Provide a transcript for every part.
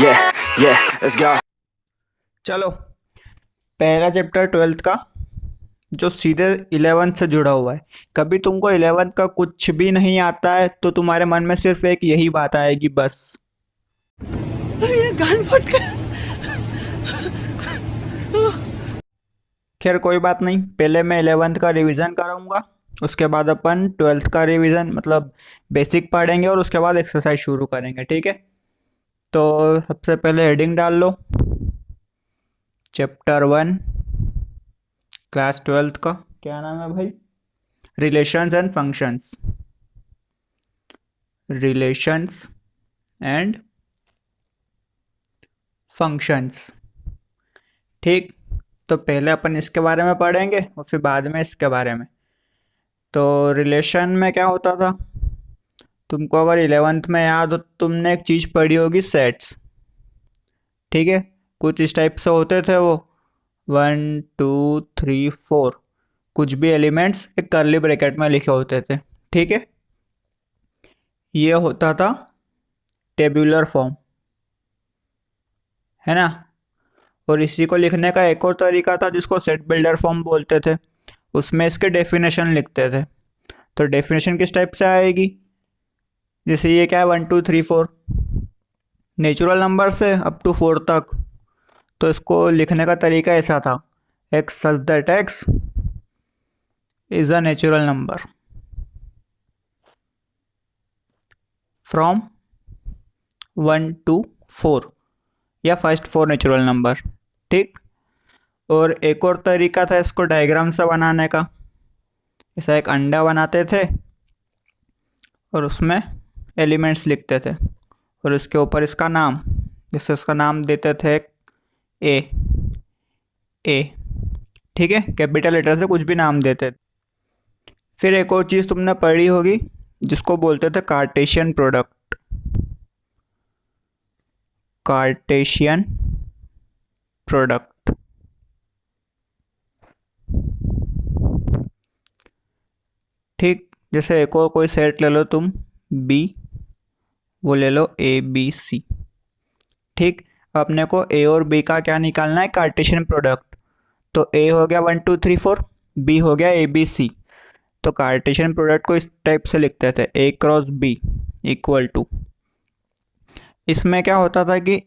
Yeah, yeah, let's go. चलो, पहला chapter 12th का जो सीधे 11th से जुड़ा हुआ है। कभी तुमको 11th का कुछ भी नहीं आता है तो तुम्हारे मन में सिर्फ एक यही बात आएगी बस। ये गान फट गया। खैर कोई बात नहीं, पहले मैं 11th का रिवीजन कराऊंगा, उसके बाद अपन 12th का रिवीजन मतलब बेसिक पढ़ेंगे और उसके बाद एक्सरसाइज शुरू करेंगे, ठीक है। तो सबसे पहले हेडिंग डाल लो, चैप्टर 1 क्लास 12th का क्या नाम है भाई? Relations and functions. Relations and functions, ठीक। तो पहले अपन इसके बारे में पढ़ेंगे और फिर बाद में इसके बारे में। तो रिलेशन में क्या होता था, तुमको अगर 11th में याद हो, तुमने एक चीज़ पढ़ी होगी, सेट्स, ठीक है। कुछ इस टाइप से होते थे वो, 1 2 3 4, कुछ भी एलिमेंट्स एक कर्ली ब्रैकेट में लिखे होते थे, ठीक है। ये होता था टेबुलर फॉर्म, है ना। और इसी को लिखने का एक और तरीका था जिसको सेट बिल्डर फॉर्म बोलते थे, उसमें इसके डेफिनेशन लिखते थे। तो डेफिनेशन किस टाइप से आएगी, जैसे ये क्या है 1 2 3 4, नेचुरल नंबर से अप टू 4 तक। तो इसको लिखने का तरीका ऐसा था, x such that x is a natural number from 1 to 4, या फर्स्ट 4 नेचुरल नंबर, ठीक। और एक और तरीका था इसको डायग्राम से बनाने का, ऐसा एक अंडा बनाते थे और उसमें एलिमेंट्स लिखते थे और उसके ऊपर इसका नाम, जैसे उसका नाम देते थे ए ए, ठीक है, कैपिटल लेटर से कुछ भी नाम देते थे। फिर एक और चीज़ तुमने पढ़ी होगी जिसको बोलते थे कार्टेशियन प्रोडक्ट। कार्टेशियन प्रोडक्ट, ठीक। जैसे एक और कोई सेट ले लो तुम बी, वो ले लो ए बी सी, ठीक। अपने को ए और बी का क्या निकालना है, कार्टेशियन प्रोडक्ट। तो ए हो गया 1 2 3 4, बी हो गया ए बी सी। तो कार्टेशियन प्रोडक्ट को इस टाइप से लिखते थे, ए क्रॉस बी इक्वल टू, इसमें क्या होता था कि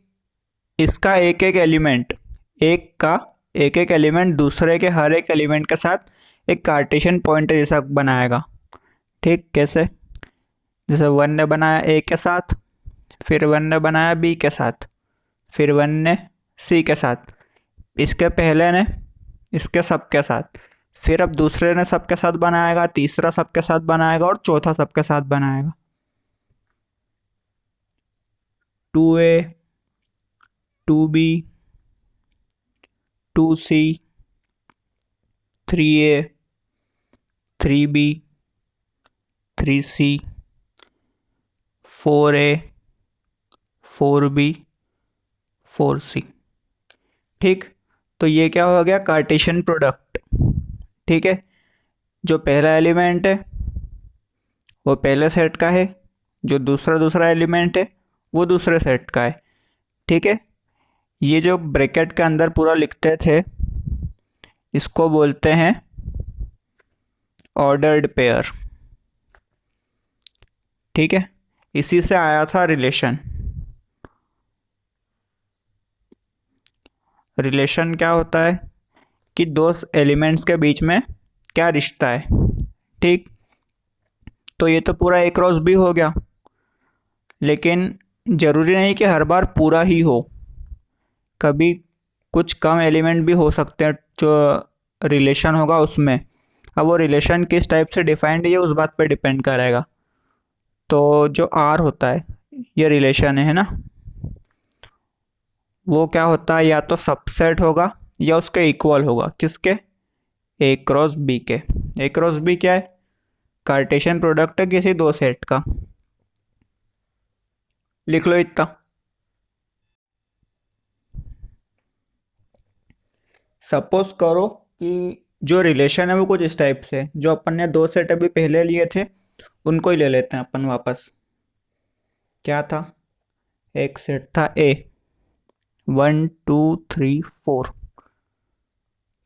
इसका एक एक एलिमेंट, एक का एक एक एलिमेंट दूसरे के हर एक एलिमेंट के साथ एक कार्टेशियन पॉइंट जैसा बनाएगा, ठीक। कैसे, जैसे 1 ने बनाया ए के साथ, फिर 1 ने बनाया बी के साथ, फिर 1 ने सी के साथ, इसके पहले ने इसके सब के साथ, फिर अब दूसरे ने सबके साथ बनाएगा, तीसरा सबके साथ बनाएगा और चौथा सबके साथ बनाएगा। 2a 2b 2c 3a 3b 3c 4a 4b 4c, ठीक। तो ये क्या हो गया, कार्टेशियन प्रोडक्ट, ठीक है। जो पहला एलिमेंट है वो पहले सेट का है, जो दूसरा दूसरा एलिमेंट है वो दूसरे सेट का है, ठीक है। ये जो ब्रैकेट के अंदर पूरा लिखते थे इसको बोलते हैं ऑर्डर्ड पेयर, ठीक है। इसी से आया था रिलेशन। रिलेशन क्या होता है कि दो एलिमेंट्स के बीच में क्या रिश्ता है, ठीक। तो ये तो पूरा ए क्रॉस बी हो गया, लेकिन जरूरी नहीं कि हर बार पूरा ही हो, कभी कुछ कम एलिमेंट भी हो सकते हैं जो रिलेशन होगा उसमें। अब वो रिलेशन किस टाइप से डिफाइंड है ये उस बात पे डिपेंड करेगा। तो जो आर होता है, ये रिलेशन है ना, वो क्या होता है, या तो सबसेट होगा या उसके इक्वल होगा, किसके, ए क्रॉस बी के। ए क्रॉस बी क्या है, कार्टेशियन प्रोडक्ट है किसी दो सेट का, लिख लो इतना। सपोज करो कि जो रिलेशन है वो कुछ इस टाइप से, जो अपन ने दो सेट अभी पहले लिए थे उनको ही ले लेते हैं अपन वापस। क्या था, एक सेट था ए, 1 2 3 4।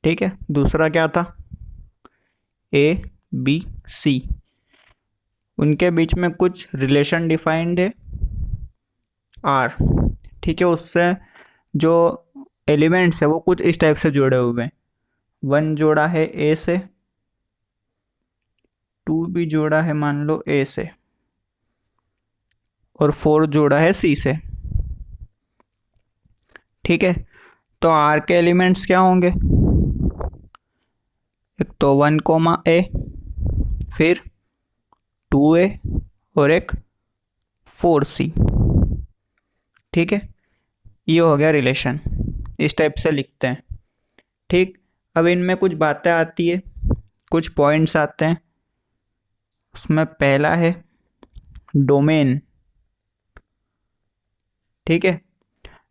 ठीक है, दूसरा क्या था, ए बी सी, उनके बीच में कुछ रिलेशन डिफाइंड है आर। ठीक है, उससे जो एलिमेंट्स है वो कुछ इस टाइप से जुड़े हुए हैं। 1 जोड़ा है ए से, 2 भी जोड़ा है मान लो ए से, और 4 जोड़ा है सी से। ठीक है, तो आर के एलिमेंट्स क्या होंगे, एक तो 1 कोमा ए, फिर 2a और एक 4c। ठीक है, ये हो गया रिलेशन, इस टाइप से लिखते हैं। ठीक, अब इनमें कुछ बातें आती है, कुछ पॉइंट्स आते हैं। उसमें पहला है डोमेन। ठीक है,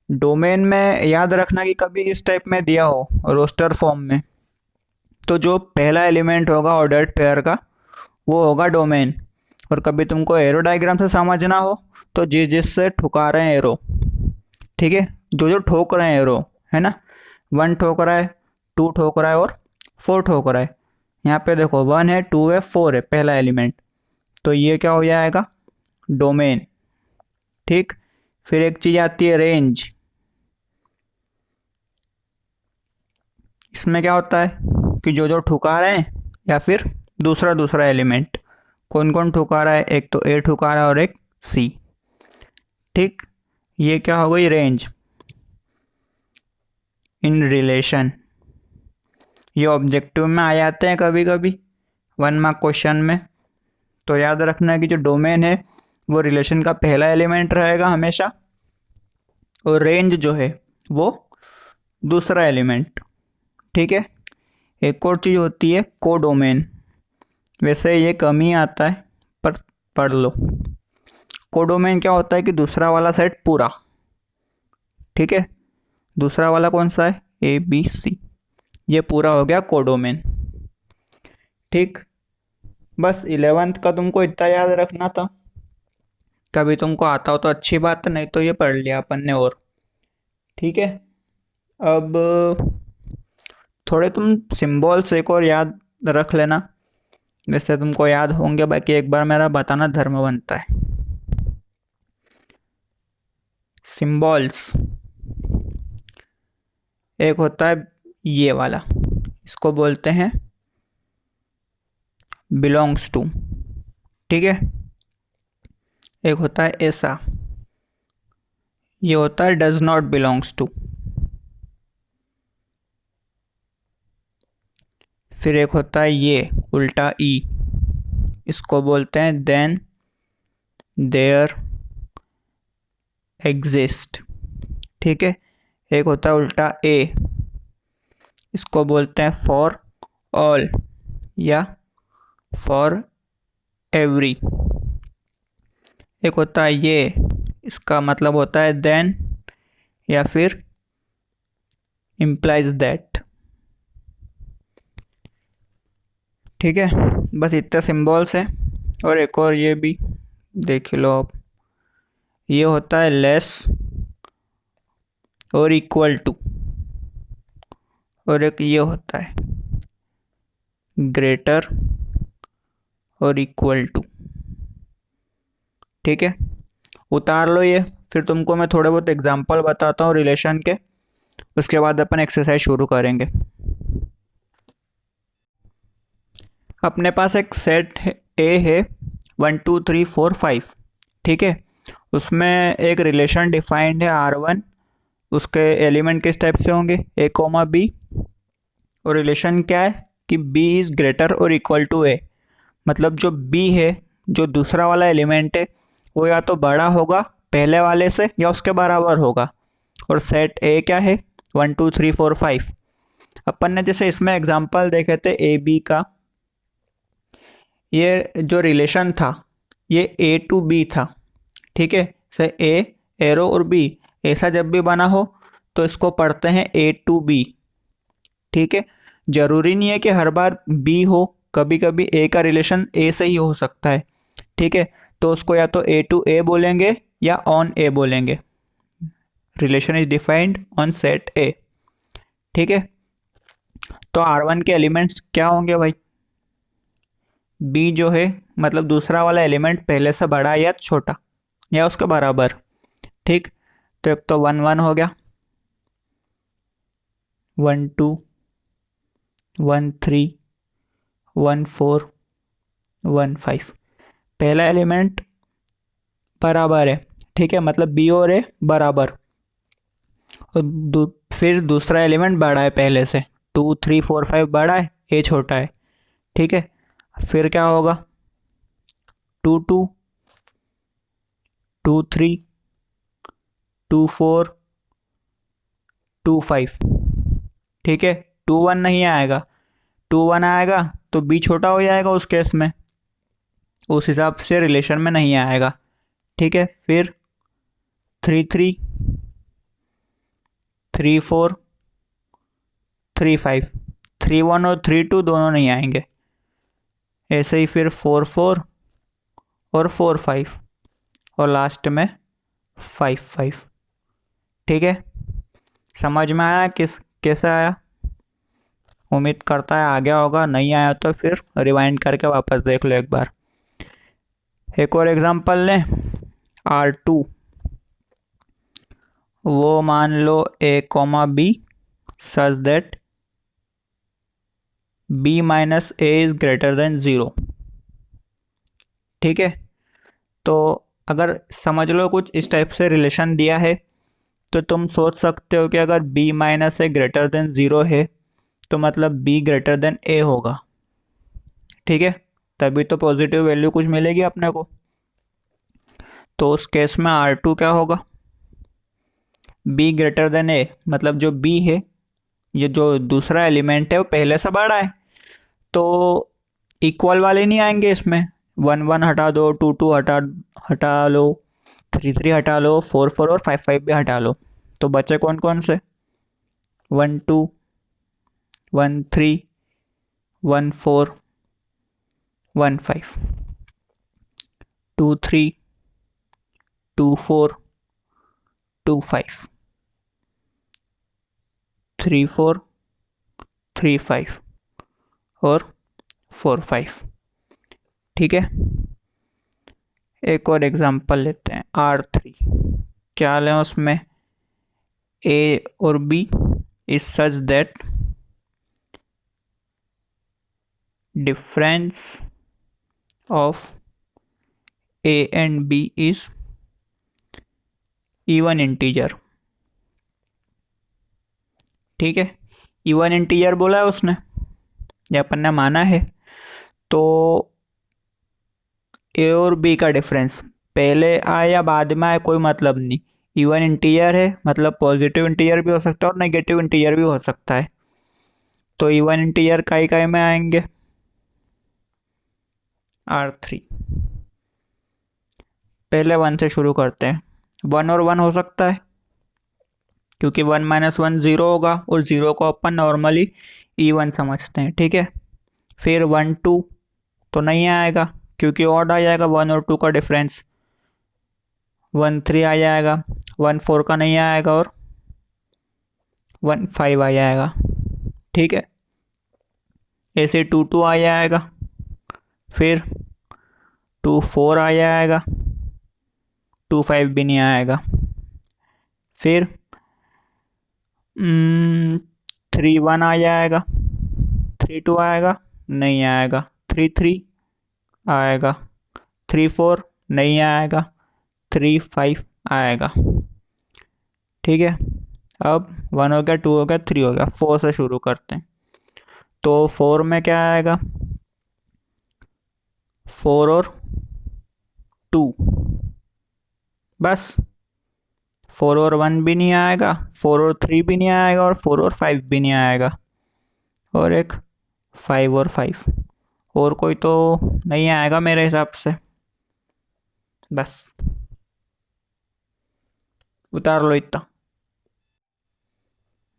डोमेन में याद रखना कि कभी इस टाइप में दिया हो रोस्टर फॉर्म में, तो जो पहला एलिमेंट होगा ऑर्डर्ड पेयर का वो होगा डोमेन। और कभी तुमको एरो डायग्राम से समझना हो तो जिस जिससे ठुका रहे हैं एरो, ठीक है, जो जो ठोक रहे हैं एरो, है ना, 1 ठोक रहा है, 2 ठोक रहा है और 4 ठोक रहा है। यहाँ पे देखो 1 है, 2 है, 4 है पहला एलिमेंट, तो ये क्या हो जाएगा, डोमेन। ठीक, फिर एक चीज आती है रेंज। इसमें क्या होता है कि जो जो ठुका रहे हैं या फिर दूसरा दूसरा एलिमेंट, कौन कौन ठुका रहा है, एक तो ए ठुका रहा है और एक सी। ठीक, ये क्या हो गई, रेंज इन रिलेशन। ये ऑब्जेक्टिव में आ जाते हैं कभी कभी 1 मार्क क्वेश्चन में, तो याद रखना है कि जो डोमेन है वो रिलेशन का पहला एलिमेंट रहेगा हमेशा, और रेंज जो है वो दूसरा एलिमेंट। ठीक है, एक और चीज़ होती है कोडोमेन, वैसे ये कम ही आता है पर पढ़ लो। कोडोमेन क्या होता है कि दूसरा वाला सेट पूरा, ठीक है, दूसरा वाला कौन सा है, ए बी सी, ये पूरा हो गया कोडोमेन। ठीक, बस 11th का तुमको इतना याद रखना था, कभी तुमको आता हो तो अच्छी बात है, नहीं तो ये पढ़ लिया अपन ने। और ठीक है, अब थोड़े तुम सिंबल्स एक और याद रख लेना, वैसे तुमको याद होंगे, बाकी एक बार मेरा बताना धर्म बनता है। सिंबल्स, एक होता है ये वाला, इसको बोलते हैं बिलोंग्स टू। ठीक है, एक होता है ऐसा, ये होता है डज नॉट बिलोंग्स टू। फिर एक होता है ये उल्टा ई, इसको बोलते हैं देन देयर एग्जिस्ट। ठीक है, एक होता है उल्टा ए, इसको बोलते हैं फॉर ऑल या फॉर एवरी। एक होता है ये, इसका मतलब होता है देन या फिर इम्प्लाइज दैट। ठीक है, बस इतने सिंबल्स हैं, और एक और ये भी देख लो आप, ये होता है लेस और इक्वल टू, और एक ये होता है ग्रेटर और इक्वल टू। ठीक है, उतार लो ये, फिर तुमको मैं थोड़े बहुत एग्जांपल बताता हूँ रिलेशन के, उसके बाद अपन एक्सरसाइज शुरू करेंगे। अपने पास एक सेट ए है 1 2 3 4 5। ठीक है, उसमें एक रिलेशन डिफाइंड है R1, उसके एलिमेंट किस टाइप से होंगे, ए कोमा बी, और रिलेशन क्या है कि B इज़ ग्रेटर और इक्वल टू ए। मतलब जो B है, जो दूसरा वाला एलिमेंट है, वो या तो बड़ा होगा पहले वाले से या उसके बराबर होगा। और सेट ए क्या है, 1 2 3 4 5। अपन ने जैसे इसमें एग्जांपल देखे थे ए बी का, ये जो रिलेशन था ये ए टू बी था। ठीक है, से ए एरो और बी, ऐसा जब भी बना हो तो इसको पढ़ते हैं ए टू बी। ठीक है, जरूरी नहीं है कि हर बार बी हो, कभी कभी ए का रिलेशन ए से ही हो सकता है। ठीक है, तो उसको या तो ए टू ए बोलेंगे या ऑन ए बोलेंगे। Relation is defined on set ए। ठीक है, तो R1 के एलिमेंट्स क्या होंगे भाई? बी जो है मतलब दूसरा वाला एलिमेंट पहले से बड़ा या छोटा या उसके बराबर। ठीक, तो एक तो 1 1 हो गया, 1 2 1 3 1 4 1 5। पहला एलिमेंट बराबर है, ठीक है, मतलब बी और ए बराबर। और फिर दूसरा एलिमेंट बड़ा है पहले से, 2 3 4 5 बड़ा है, ए छोटा है। ठीक है, फिर क्या होगा? 2 2 2 3 2 4 2 5। ठीक है, 2 1 नहीं आएगा, 2 1 आएगा तो बी छोटा हो जाएगा उस केस में, उस हिसाब से रिलेशन में नहीं आएगा। ठीक है, फिर 3 3 3 4 3 5, 3 1 और 3 2 दोनों नहीं आएंगे। ऐसे ही फिर 4 4 और 4 5 और लास्ट में 5 5। ठीक है, समझ में आया कैसे आया? उम्मीद करता है आ गया होगा, नहीं आया तो फिर रिवाइंड करके वापस देख लो एक बार। एक और एग्जांपल लें, R2, वो मान लो a comma B such that b minus a is greater than 0। ठीक है, तो अगर समझ लो कुछ इस टाइप से रिलेशन दिया है तो तुम सोच सकते हो कि अगर b माइनस ए ग्रेटर देन 0 है तो मतलब b ग्रेटर देन a होगा। ठीक है, तभी तो पॉजिटिव वैल्यू कुछ मिलेगी अपने को। तो उस केस में R2 क्या होगा? b ग्रेटर देन a, मतलब जो b है, ये जो दूसरा एलिमेंट है वो पहले से बड़ा है, तो इक्वल वाले नहीं आएंगे इसमें। 1 1 हटा दो, 2 2 हटा लो, 3 3 हटा लो, 4 4 और 5 5 भी हटा लो, तो बचे कौन कौन से? 1 2 1 3 1 4 1 5, 2 3 2 4 2 5, 3 4 3 5 और 4 5। ठीक है, एक और एग्जांपल लेते हैं, R3। क्या लें उसमें? A और B is such that difference of A and B is even integer। ठीक है, इवन इंटीजर बोला है उसने या अपन ने माना है, तो ए और बी का डिफरेंस पहले आए या बाद में आए कोई मतलब नहीं, इवन इंटीजर है मतलब पॉजिटिव इंटीजर भी हो सकता है और नेगेटिव इंटीजर भी हो सकता है। तो इवन इंटीजर काय में आएंगे? R3। पहले 1 से शुरू करते हैं, 1 और 1 हो सकता है क्योंकि 1 माइनस 1 0 होगा और 0 को अपन नॉर्मली इवन समझते हैं। ठीक है, फिर 1 2 तो नहीं आएगा क्योंकि ऑड आ जाएगा 1 और 2 का डिफरेंस। 1 3 आ जाएगा, 1 4 का नहीं आएगा और 1 5 आ जाएगा। ठीक है, ऐसे 2 2 आ जाएगा, फिर 2 4 आ जाएगा, 2 5 भी नहीं आएगा, फिर 3 1 आ जाएगा, 3 2 आएगा, नहीं आएगा, 3 3 आएगा, 3 4 नहीं आएगा, 3 5 आएगा। ठीक है, अब 1 हो गया, 2 हो गया, 3 हो गया, 4 से शुरू करते हैं। तो 4 में क्या आएगा? 4 और 2, बस। 4 और 1 भी नहीं आएगा, 4 और 3 भी नहीं आएगा और 4 और 5 भी नहीं आएगा, और एक 5 और 5, और कोई तो नहीं आएगा मेरे हिसाब से, बस उतार लो इतना।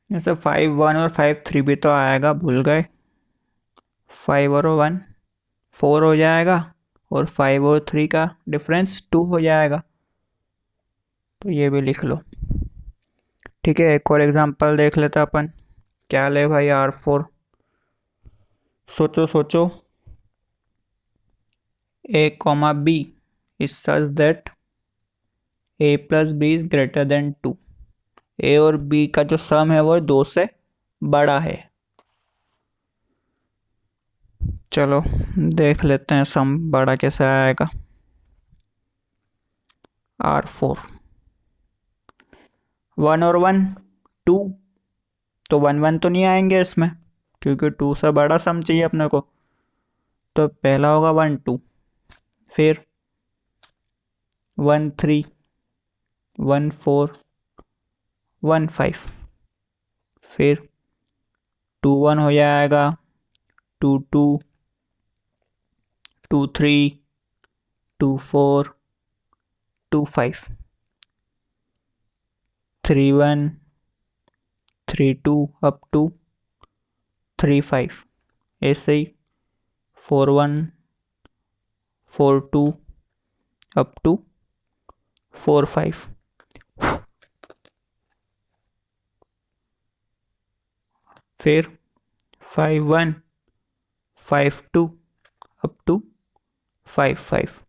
जैसे 5 1 और 5 3 भी तो आएगा, भूल गए। 5 और 1 4 हो जाएगा और 5 और 3 का डिफरेंस 2 हो जाएगा, तो ये भी लिख लो। ठीक है, एक और एग्जांपल देख लेते हैं अपन। क्या ले भाई, R4। सोचो सोचो। A comma B is such that A plus b is greater than 2। A और बी का जो सम है वो 2 से बड़ा है। चलो देख लेते हैं सम बड़ा कैसे आएगा। R4 1 और 1 2, तो 1 1 तो नहीं आएंगे इसमें, क्योंकि 2 से बड़ा सम चाहिए अपने को। तो पहला होगा 1 2, फिर 1 3, 1 4, 1 5, फिर 2 1 हो जाएगा, 2 2, 2 3, 2 4, 2 5, 3 1, 3 2 अप टू 3 5, ऐसे ही 4 1, 4 2 अप टू 4 5। फिर 5 1, 5 2 अप टू 5 5।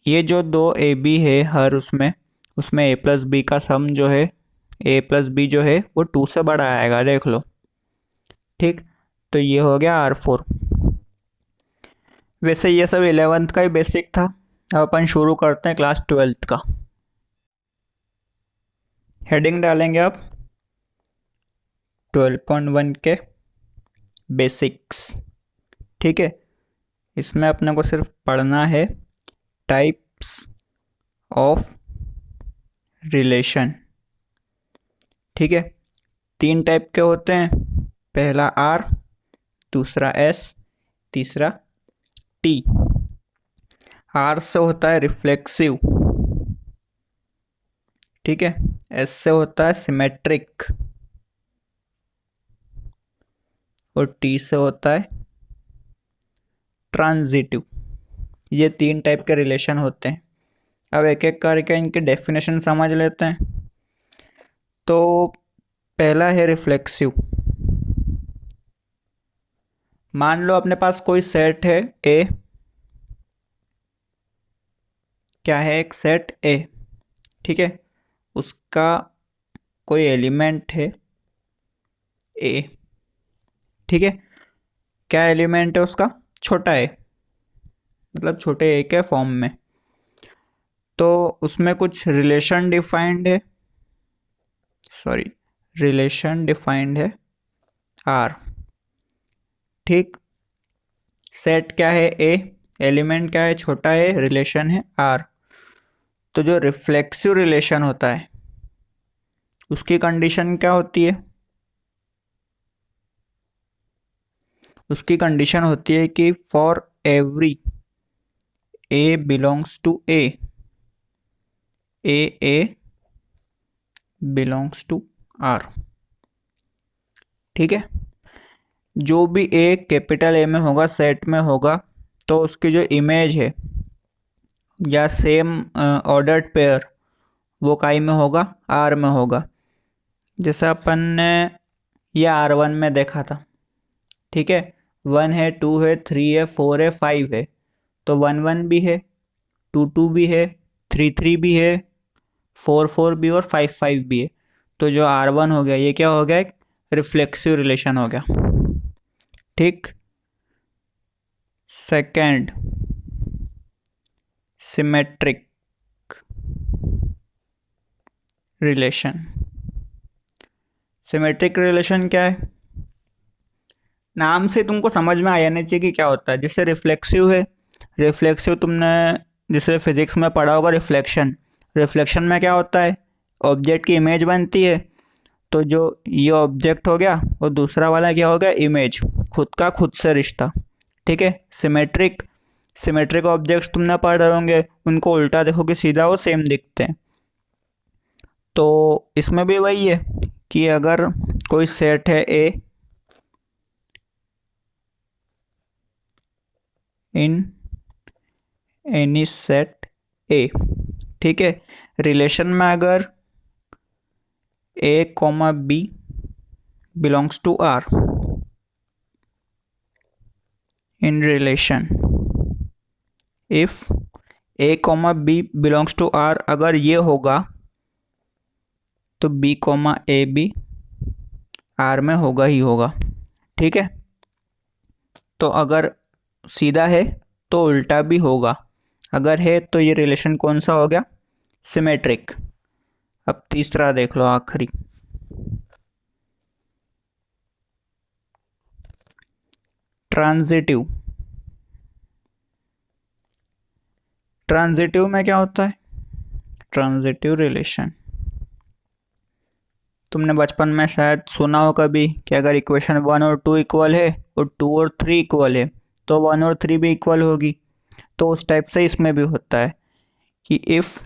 ये जो दो ए बी है हर उसमें उसमें ए प्लस बी का सम जो है, ए प्लस बी जो है वो 2 से बड़ा आएगा, देख लो। ठीक, तो ये हो गया R4। वैसे ये सब 11th का ही बेसिक था। अब अपन शुरू करते हैं क्लास 12th का। हेडिंग डालेंगे अब 12.1 के बेसिक्स। ठीक है, इसमें अपने को सिर्फ पढ़ना है टाइप्स ऑफ रिलेशन। ठीक है, 3 टाइप के होते हैं। पहला R, दूसरा S, तीसरा T। R से होता है रिफ्लेक्सिव, ठीक है। S से होता है सिमेट्रिक और T से होता है ट्रांजिटिव। ये 3 टाइप के रिलेशन होते हैं। अब एक एक करके इनकी डेफिनेशन समझ लेते हैं। तो पहला है रिफ्लेक्सिव। मान लो अपने पास कोई सेट है ए, क्या है, एक सेट ए, ठीक है। उसका कोई एलिमेंट है ए, ठीक है। क्या एलिमेंट है उसका, छोटा ए, मतलब छोटे ए के फॉर्म में। तो उसमें कुछ रिलेशन डिफाइंड है, सॉरी, रिलेशन डिफाइंड है आर। ठीक, सेट क्या है ए, एलिमेंट क्या है, छोटा ए, रिलेशन है आर। तो जो रिफ्लेक्सिव रिलेशन होता है उसकी कंडीशन क्या होती है, उसकी कंडीशन होती है कि for every A belongs to A, a belongs to R. ठीक है, जो भी ए कैपिटल ए में होगा, सेट में होगा, तो उसकी जो इमेज है या सेम ऑर्डर्ड पेयर वो काई में होगा, आर में होगा। जैसे अपन ने ये R1 में देखा था। ठीक है, 1 है, 2 है, 3 है, 4 है, 5 है। तो 1 1 भी है, 2 2 भी है, 3 3 भी है, 4 4 भी और 5 5 भी है। तो जो R1 हो गया ये क्या हो गया, एक रिफ्लेक्सिव रिलेशन हो गया। ठीक, second symmetric relation. Symmetric relation क्या है, नाम से तुमको समझ में आ जाना चाहिए कि क्या होता है। जैसे रिफ्लेक्सिव है, रिफ्लेक्सिव तुमने जैसे फिजिक्स में पढ़ा होगा रिफ्लेक्शन। रिफ्लेक्शन में क्या होता है, ऑब्जेक्ट की इमेज बनती है। तो जो ये ऑब्जेक्ट हो गया और दूसरा वाला क्या हो गया, इमेज, खुद का खुद से रिश्ता। ठीक है, सिमेट्रिक, सिमेट्रिक ऑब्जेक्ट्स तुमने पढ़ रहे होंगे, उनको उल्टा देखो कि सीधा वो सेम दिखते हैं। तो इसमें भी वही है कि अगर कोई सेट है ए इन एनी सेट ए, ठीक है, रिलेशन में अगर A comma B belongs to R in relation if A comma B belongs to R, अगर ये होगा तो B comma A भी R में होगा ही होगा। ठीक है, तो अगर सीधा है तो उल्टा भी होगा, अगर है तो ये रिलेशन कौन सा हो गया, सिमेट्रिक। अब तीसरा देख लो, आखिरी। ट्रांजिटिव। ट्रांजिटिव में क्या होता है, ट्रांजिटिव रिलेशन तुमने बचपन में शायद सुना हो कभी कि अगर इक्वेशन 1 और 2 इक्वल है और 2 और 3 इक्वल है तो 1 और 3 भी इक्वल होगी। तो उस टाइप से इसमें भी होता है कि if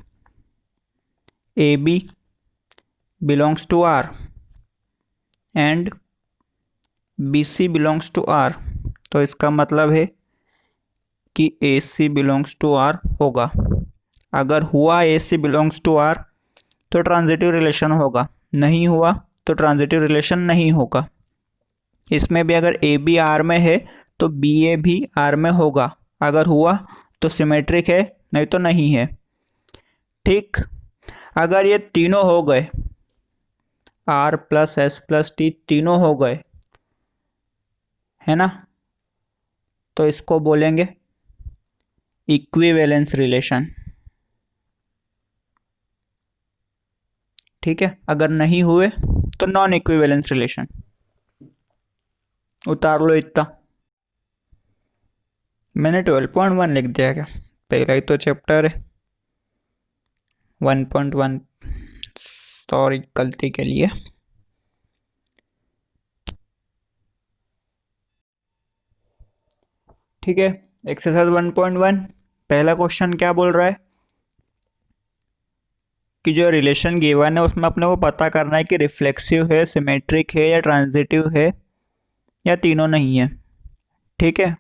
a B belongs to R and B C belongs to R, तो इसका मतलब है कि a c belongs to R होगा। अगर हुआ a c belongs to R तो ट्रांजिटिव रिलेशन होगा, नहीं हुआ तो ट्रांजिटिव रिलेशन नहीं होगा। इसमें भी अगर ए बी आर में है तो बी ए भी आर में होगा, अगर हुआ तो सिमेट्रिक है, नहीं तो नहीं है। ठीक, अगर ये तीनों हो गए, R plus S plus T तीनों हो गए, है ना, तो इसको बोलेंगे इक्विवेलेंस रिलेशन। ठीक है, अगर नहीं हुए तो नॉन इक्विवेलेंस रिलेशन। उतार लो इतना। मैंने 12.1 लिख दिया क्या, पहला ही तो चैप्टर है। 1.1 सॉरी गलती के लिए। ठीक है, एक्सरसाइज 1.1 पहला क्वेश्चन क्या बोल रहा है कि जो रिलेशन गिवन है उसमें अपने को पता करना है कि रिफ्लेक्सिव है, सिमेट्रिक है या ट्रांजिटिव है या तीनों नहीं है। ठीक है,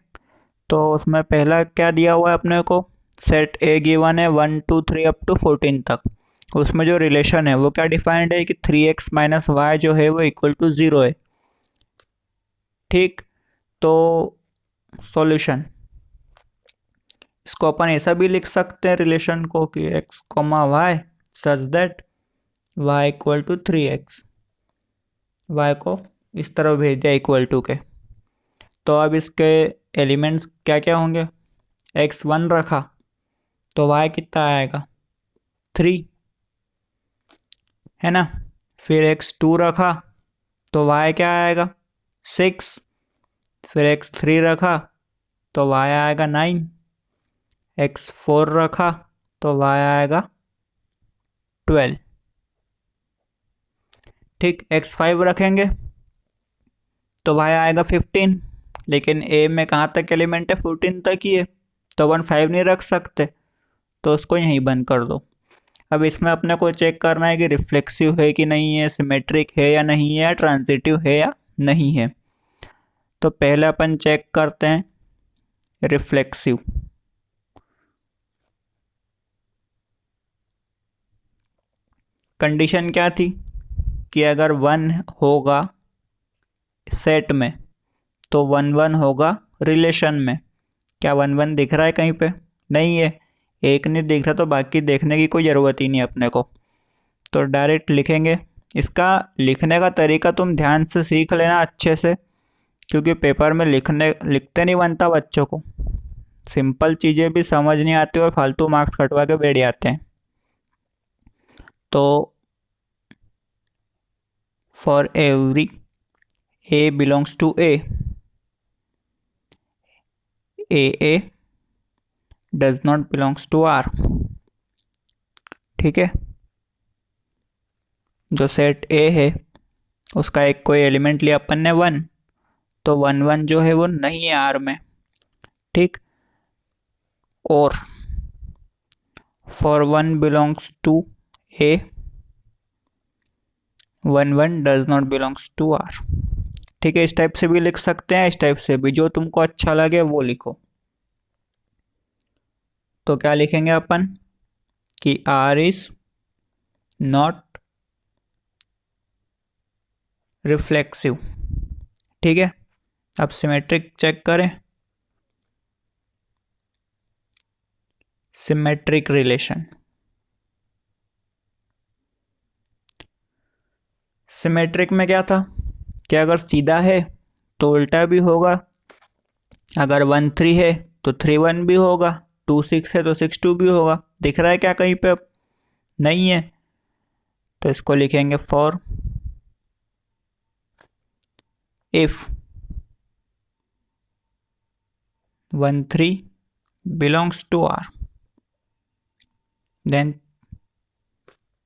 तो उसमें पहला क्या दिया हुआ है अपने को, सेट ए गिवन है 1 2 3 अप टू 14 तक। उसमें जो रिलेशन है वो क्या डिफाइंड है कि 3x माइनस वाई जो है वो इक्वल टू 0 है। ठीक, तो सॉल्यूशन, इसको अपन ऐसा भी लिख सकते हैं रिलेशन को कि x comma y such that y equal to 3x, y को इस तरफ भेज दिया इक्वल टू के। तो अब इसके एलिमेंट्स क्या क्या होंगे, x1 रखा तो y कितना आएगा 3, है ना। फिर x2 रखा तो y क्या आएगा 6, फिर x3 रखा तो y आएगा 9, x4 रखा तो y आएगा 12। ठीक, x5 रखेंगे तो y आएगा 15, लेकिन a में कहाँ तक एलिमेंट है 14 तक ही है, तो अपन 5 नहीं रख सकते, तो उसको यहीं बंद कर दो। अब इसमें अपने को चेक करना है कि रिफ्लेक्सिव है कि नहीं है, सिमेट्रिक है या नहीं है, ट्रांजिटिव है या नहीं है। तो पहले अपन चेक करते हैं रिफ्लेक्सिव। कंडीशन क्या थी कि अगर 1 होगा सेट में तो 1 1 होगा रिलेशन में। क्या 1 1 दिख रहा है कहीं पे, नहीं है, एक नहीं दिख रहा तो बाकी देखने की कोई ज़रूरत ही नहीं अपने को, तो डायरेक्ट लिखेंगे। इसका लिखने का तरीका तुम ध्यान से सीख लेना अच्छे से, क्योंकि पेपर में लिखते नहीं बनता बच्चों को, सिंपल चीज़ें भी समझ नहीं आती और फालतू मार्क्स कटवा के बैठ जाते हैं। तो for every A belongs to A, a does not belongs to R. ठीक है, जो सेट ए है उसका एक कोई एलिमेंट लिया अपन ने 1, तो 1 1 जो है वो नहीं है आर में। ठीक, और for 1 belongs to A 1 1 does not belongs to R. ठीक है, इस टाइप से भी लिख सकते हैं, इस टाइप से भी, जो तुमको अच्छा लगे वो लिखो। तो क्या लिखेंगे अपन कि आर इज नॉट रिफ्लेक्सिव। ठीक है, अब सिमेट्रिक चेक करें। सिमेट्रिक रिलेशन, सिमेट्रिक में क्या था कि अगर सीधा है तो उल्टा भी होगा, अगर 1 3 है तो 3 1 भी होगा, 2 6 है तो 6 2 भी होगा। दिख रहा है क्या कहीं पे? अब नहीं है, तो इसको लिखेंगे for if 1 3 belongs to R, then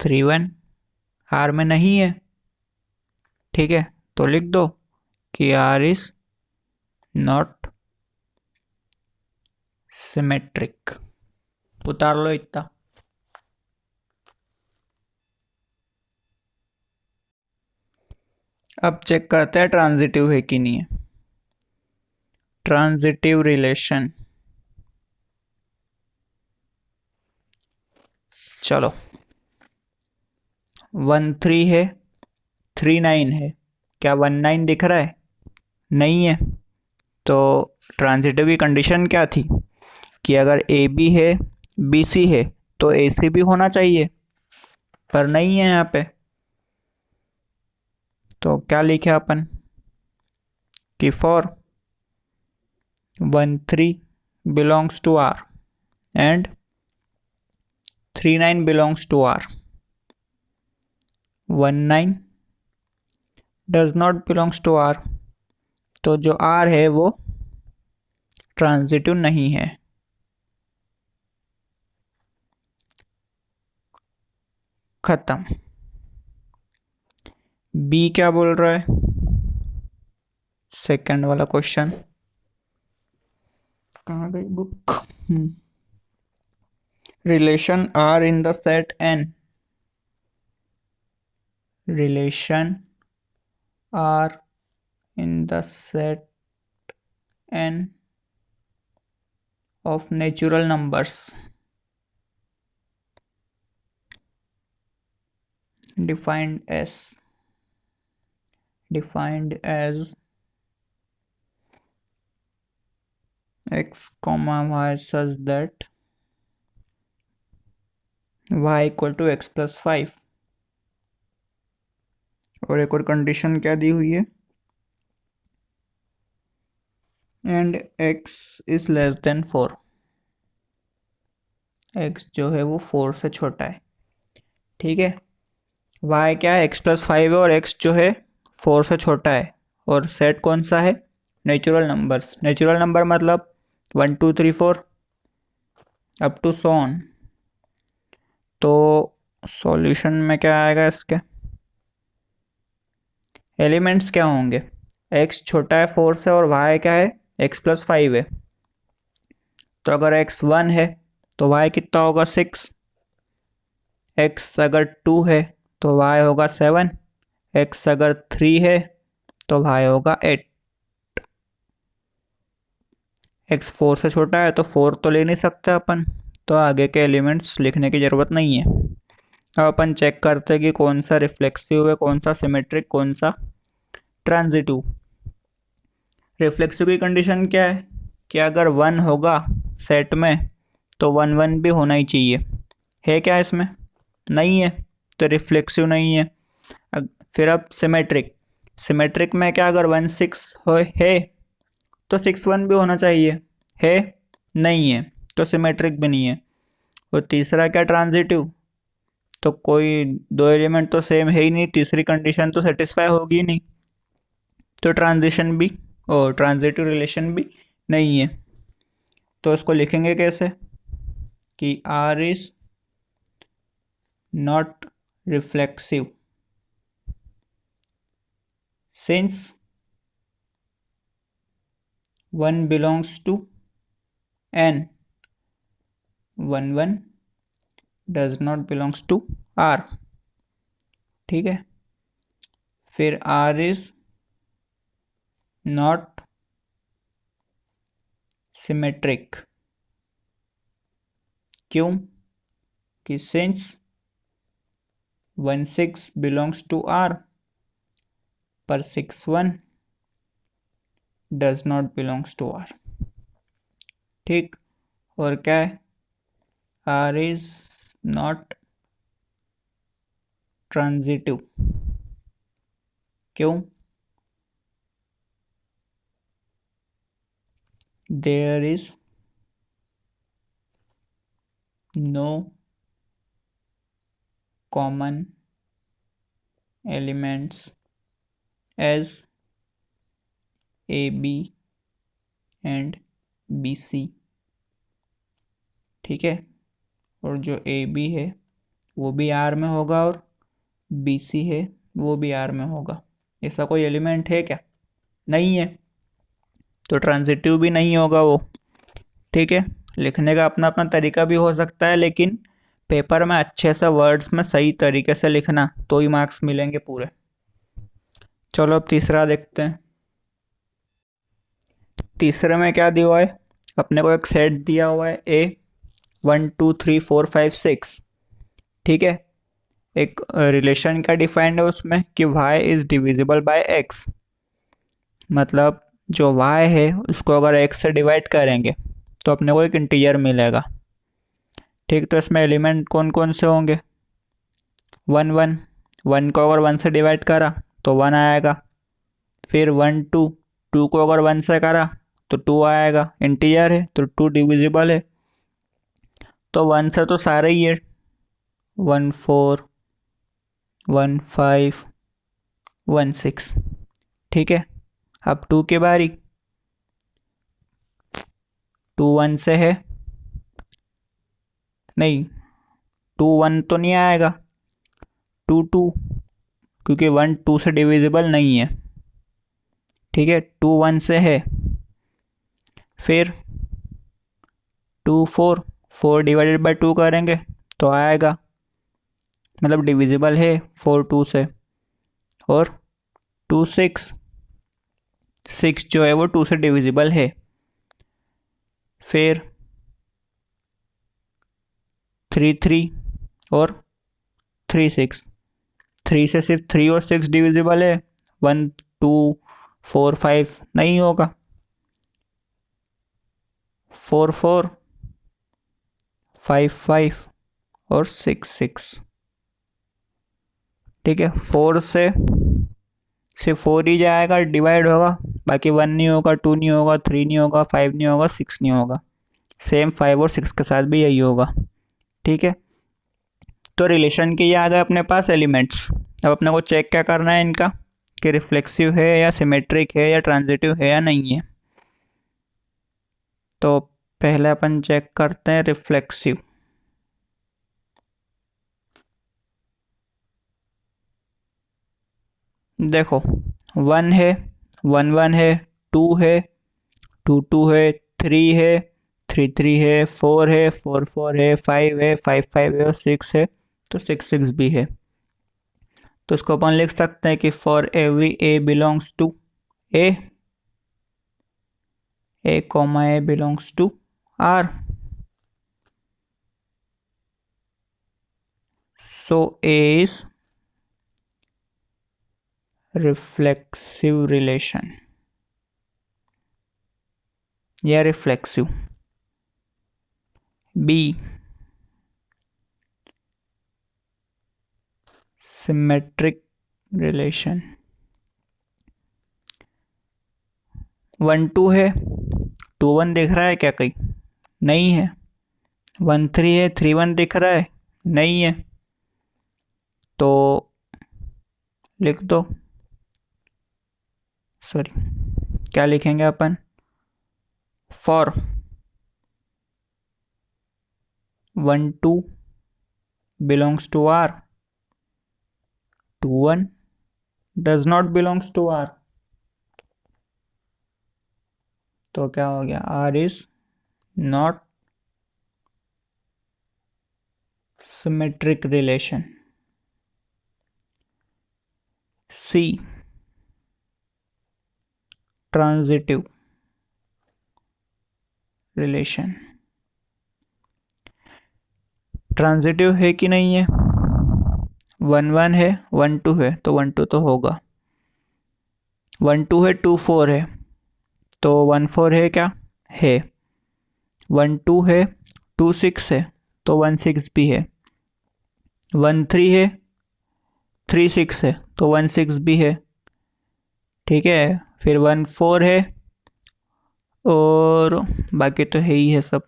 3 1 R में नहीं है। ठीक है, तो लिख दो कि R इज नॉट सिमेट्रिक। उतार लो इतना। अब चेक करते हैं ट्रांजिटिव है कि नहीं है। ट्रांजिटिव रिलेशन, चलो 1 3 है, 3 9 है, क्या 1 9 दिख रहा है? नहीं है, तो ट्रांजिटिव की कंडीशन क्या थी कि अगर ए बी है, बी सी है, तो ए सी भी होना चाहिए, पर नहीं है यहाँ पे। तो क्या लिखे अपन कि for 1 3 belongs to R and 3 9 belongs to R, 1 9 does not belongs to R, तो जो R है वो ट्रांजिटिव नहीं है। खत्म। बी क्या बोल रहा है? सेकंड वाला क्वेश्चन कहाँ गई book? Relation R in the set N, relation R in the set N of natural numbers defined as x comma y such that y equal to x plus 5। और एक और कंडीशन क्या दी हुई है? And x is less than 4, x जो है वो 4 से छोटा है। ठीक है, y क्या है? x प्लस 5 है और x जो है 4 से छोटा है। और सेट कौन सा है? Natural numbers. नेचुरल नंबर मतलब 1 2 3 4 अप टू सो ऑन। तो सॉल्यूशन में क्या आएगा इसके? एलिमेंट्स क्या होंगे? x छोटा है 4 से और y क्या है? x प्लस 5 है। तो अगर x 1 है तो y कितना होगा? 6। x अगर 2 है तो y होगा 7। x अगर 3 है तो y होगा 8। x 4 से छोटा है तो 4 तो ले नहीं सकते अपन, तो आगे के एलिमेंट्स लिखने की ज़रूरत नहीं है। अब अपन चेक करते हैं कि कौन सा रिफ्लेक्सिव है, कौन सा सिमेट्रिक, कौन सा ट्रांजिटिव। रिफ्लेक्सिव की कंडीशन क्या है कि अगर 1 होगा सेट में तो 1 1 भी होना ही चाहिए। है क्या इसमें? नहीं है, तो रिफ्लेक्सिव नहीं है। फिर अब सिमेट्रिक, सिमेट्रिक में क्या अगर 1 6 हो है तो 6 1 भी होना चाहिए। है? नहीं है, तो सिमेट्रिक भी नहीं है। और तीसरा क्या? ट्रांजिटिव, तो कोई दो एलिमेंट तो सेम है ही नहीं, तीसरी कंडीशन तो सेटिस्फाई होगी ही नहीं, तो ट्रांजिशन भी और ट्रांजिटिव रिलेशन भी नहीं है। तो इसको लिखेंगे कैसे कि R is not reflexive since 1 belongs to N, 1 1 does not belongs to R। ठीक है, फिर R इज नॉट सिमेट्रिक। क्यों? कि सिंस 1 6 बिलोंग्स टू R पर 6 1 does not belongs to R. ठीक, और क्या है, आर इज नॉट ट्रांजिटिव। क्यों? There is no common elements as a b and B c. ठीक है, और जो ए बी है वो भी आर में होगा और बी सी है वो भी आर में होगा। ऐसा कोई एलिमेंट है क्या? नहीं है, तो ट्रांजिटिव भी नहीं होगा वो। ठीक है, लिखने का अपना अपना तरीका भी हो सकता है, लेकिन पेपर में अच्छे से वर्ड्स में सही तरीके से लिखना, तो ही मार्क्स मिलेंगे पूरे। चलो अब तीसरा देखते हैं। तीसरे में क्या दिया हुआ है, अपने को एक सेट दिया हुआ है ए 1 2 3 4 5 6। ठीक है, एक रिलेशन क्या डिफाइंड है उसमें कि y is divisible by x। मतलब जो y है उसको अगर x से डिवाइड करेंगे तो अपने को एक इंटीजर मिलेगा। ठीक, तो इसमें एलिमेंट कौन कौन से होंगे? 1 1, 1 को अगर 1 से डिवाइड करा तो 1 आएगा। फिर 1 2, 2 को अगर 1 से करा तो 2 आएगा, इंटीजर है तो 2 डिविजिबल है। तो 1 से तो सारे ही है, 1 4 1 5 1 6। ठीक है, अब 2 की बारी, 2 1 से है, नहीं 2 1 तो नहीं आएगा, 2 2, क्योंकि 1 2 से डिविजिबल नहीं है। ठीक है, 2 1 से है। फिर 2 4, 4 डिवाइडेड बाय 2 करेंगे तो आएगा, मतलब डिविजिबल है 4 2 से। और 2 6, 6 जो है वो 2 से डिविजिबल है। फिर 3 3 और 3 6, 3 से सिर्फ 3 और 6 डिविजिबल है, 1 2 4 5 नहीं होगा, 4 4 5 5 और 6 6। ठीक है, 4 से सिर्फ 4 ही जाएगा, डिवाइड होगा, बाकी 1 नहीं होगा, 2 नहीं होगा, 3 नहीं होगा, 5 नहीं होगा, 6 नहीं होगा। सेम 5 और 6 के साथ भी यही होगा। ठीक है, तो रिलेशन की याद है अपने पास एलिमेंट्स। अब अपने को चेक क्या करना है इनका, कि रिफ्लेक्सिव है या सिमेट्रिक है या ट्रांजिटिव है या नहीं है। तो पहले अपन चेक करते हैं रिफ्लेक्सिव। देखो 1 है, 1 1 है, 2 है, 2 2 है, 3 है, 3 3 है, 4 है, 4 4 है, 5 है, 5 5 है और 6 है, तो 6 6 भी है। तो इसको अपन लिख सकते हैं कि for every A belongs to A, a comma A belongs to R, so A is reflexive relation या reflexive। B symmetric relation। 1 2 है, 2 1 दिख रहा है क्या कहीं? नहीं है। 1 3 है, 3 1 दिख रहा है? नहीं है। तो लिख दो, सॉरी क्या लिखेंगे अपन, for 1 2 belongs to R, 2 1 does not belongs to R। तो क्या हो गया, R is not symmetric relation। C transitive relation। Transitive है कि नहीं है? 1 1 है, 1 2 है, तो 1 2 तो होगा। 1 2 है, 2 4 है, तो 1 4 है क्या है। 1 2 है, 2 6 है, तो 1 6 भी है। 1 3 है, 3 6 है, तो 1 6 भी है। ठीक है, फिर 1 4 है और बाकी तो है ही है सब।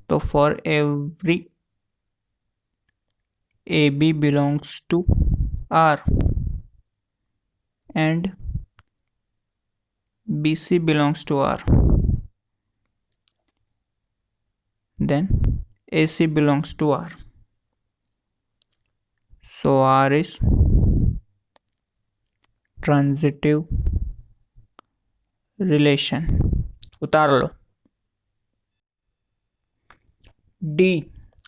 तो for every a B belongs to R and B C belongs to R, then AC belongs to R. So R is transitive relation. उतार लो। डी,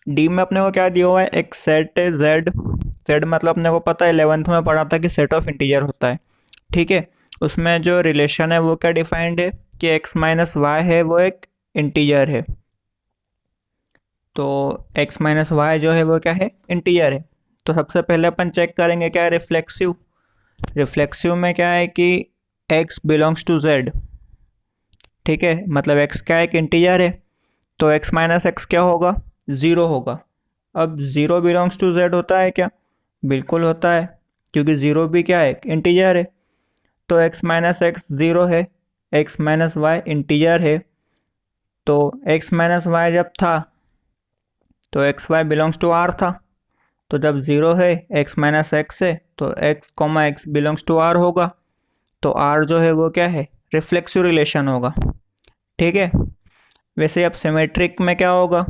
डी में अपने को क्या दिया हुआ है, एक सेट है जेड। जेड मतलब अपने को पता है 11th में पढ़ा था कि सेट ऑफ इंटीजर होता है। ठीक है, उसमें जो रिलेशन है वो क्या डिफाइंड है कि एक्स माइनस वाई है वो एक इंटीजर है। तो एक्स माइनस वाई जो है वो क्या है, इंटीजर है। तो सबसे पहले अपन चेक करेंगे क्या है, रिफ्लेक्सिव। रिफ्लेक्सिव में क्या है कि x बिलोंग्स टू z। ठीक है, मतलब x क्या है, एक इंटीजर है, तो x माइनस एक्स क्या होगा, ज़ीरो होगा। अब ज़ीरो बिलोंग्स टू z होता है क्या, बिल्कुल होता है, क्योंकि ज़ीरो भी क्या है, इंटीजर है। तो x माइनस एक्स ज़ीरो है, x माइनस वाई इंटीजर है। तो x माइनस वाई जब था तो x Y belongs to R था। तो जब ज़ीरो है, x माइनस एक्स है, तो x comma x belongs to R होगा। तो R जो है वो क्या है, रिफ्लेक्सिव रिलेशन होगा। ठीक है, वैसे अब सिमेट्रिक में क्या होगा,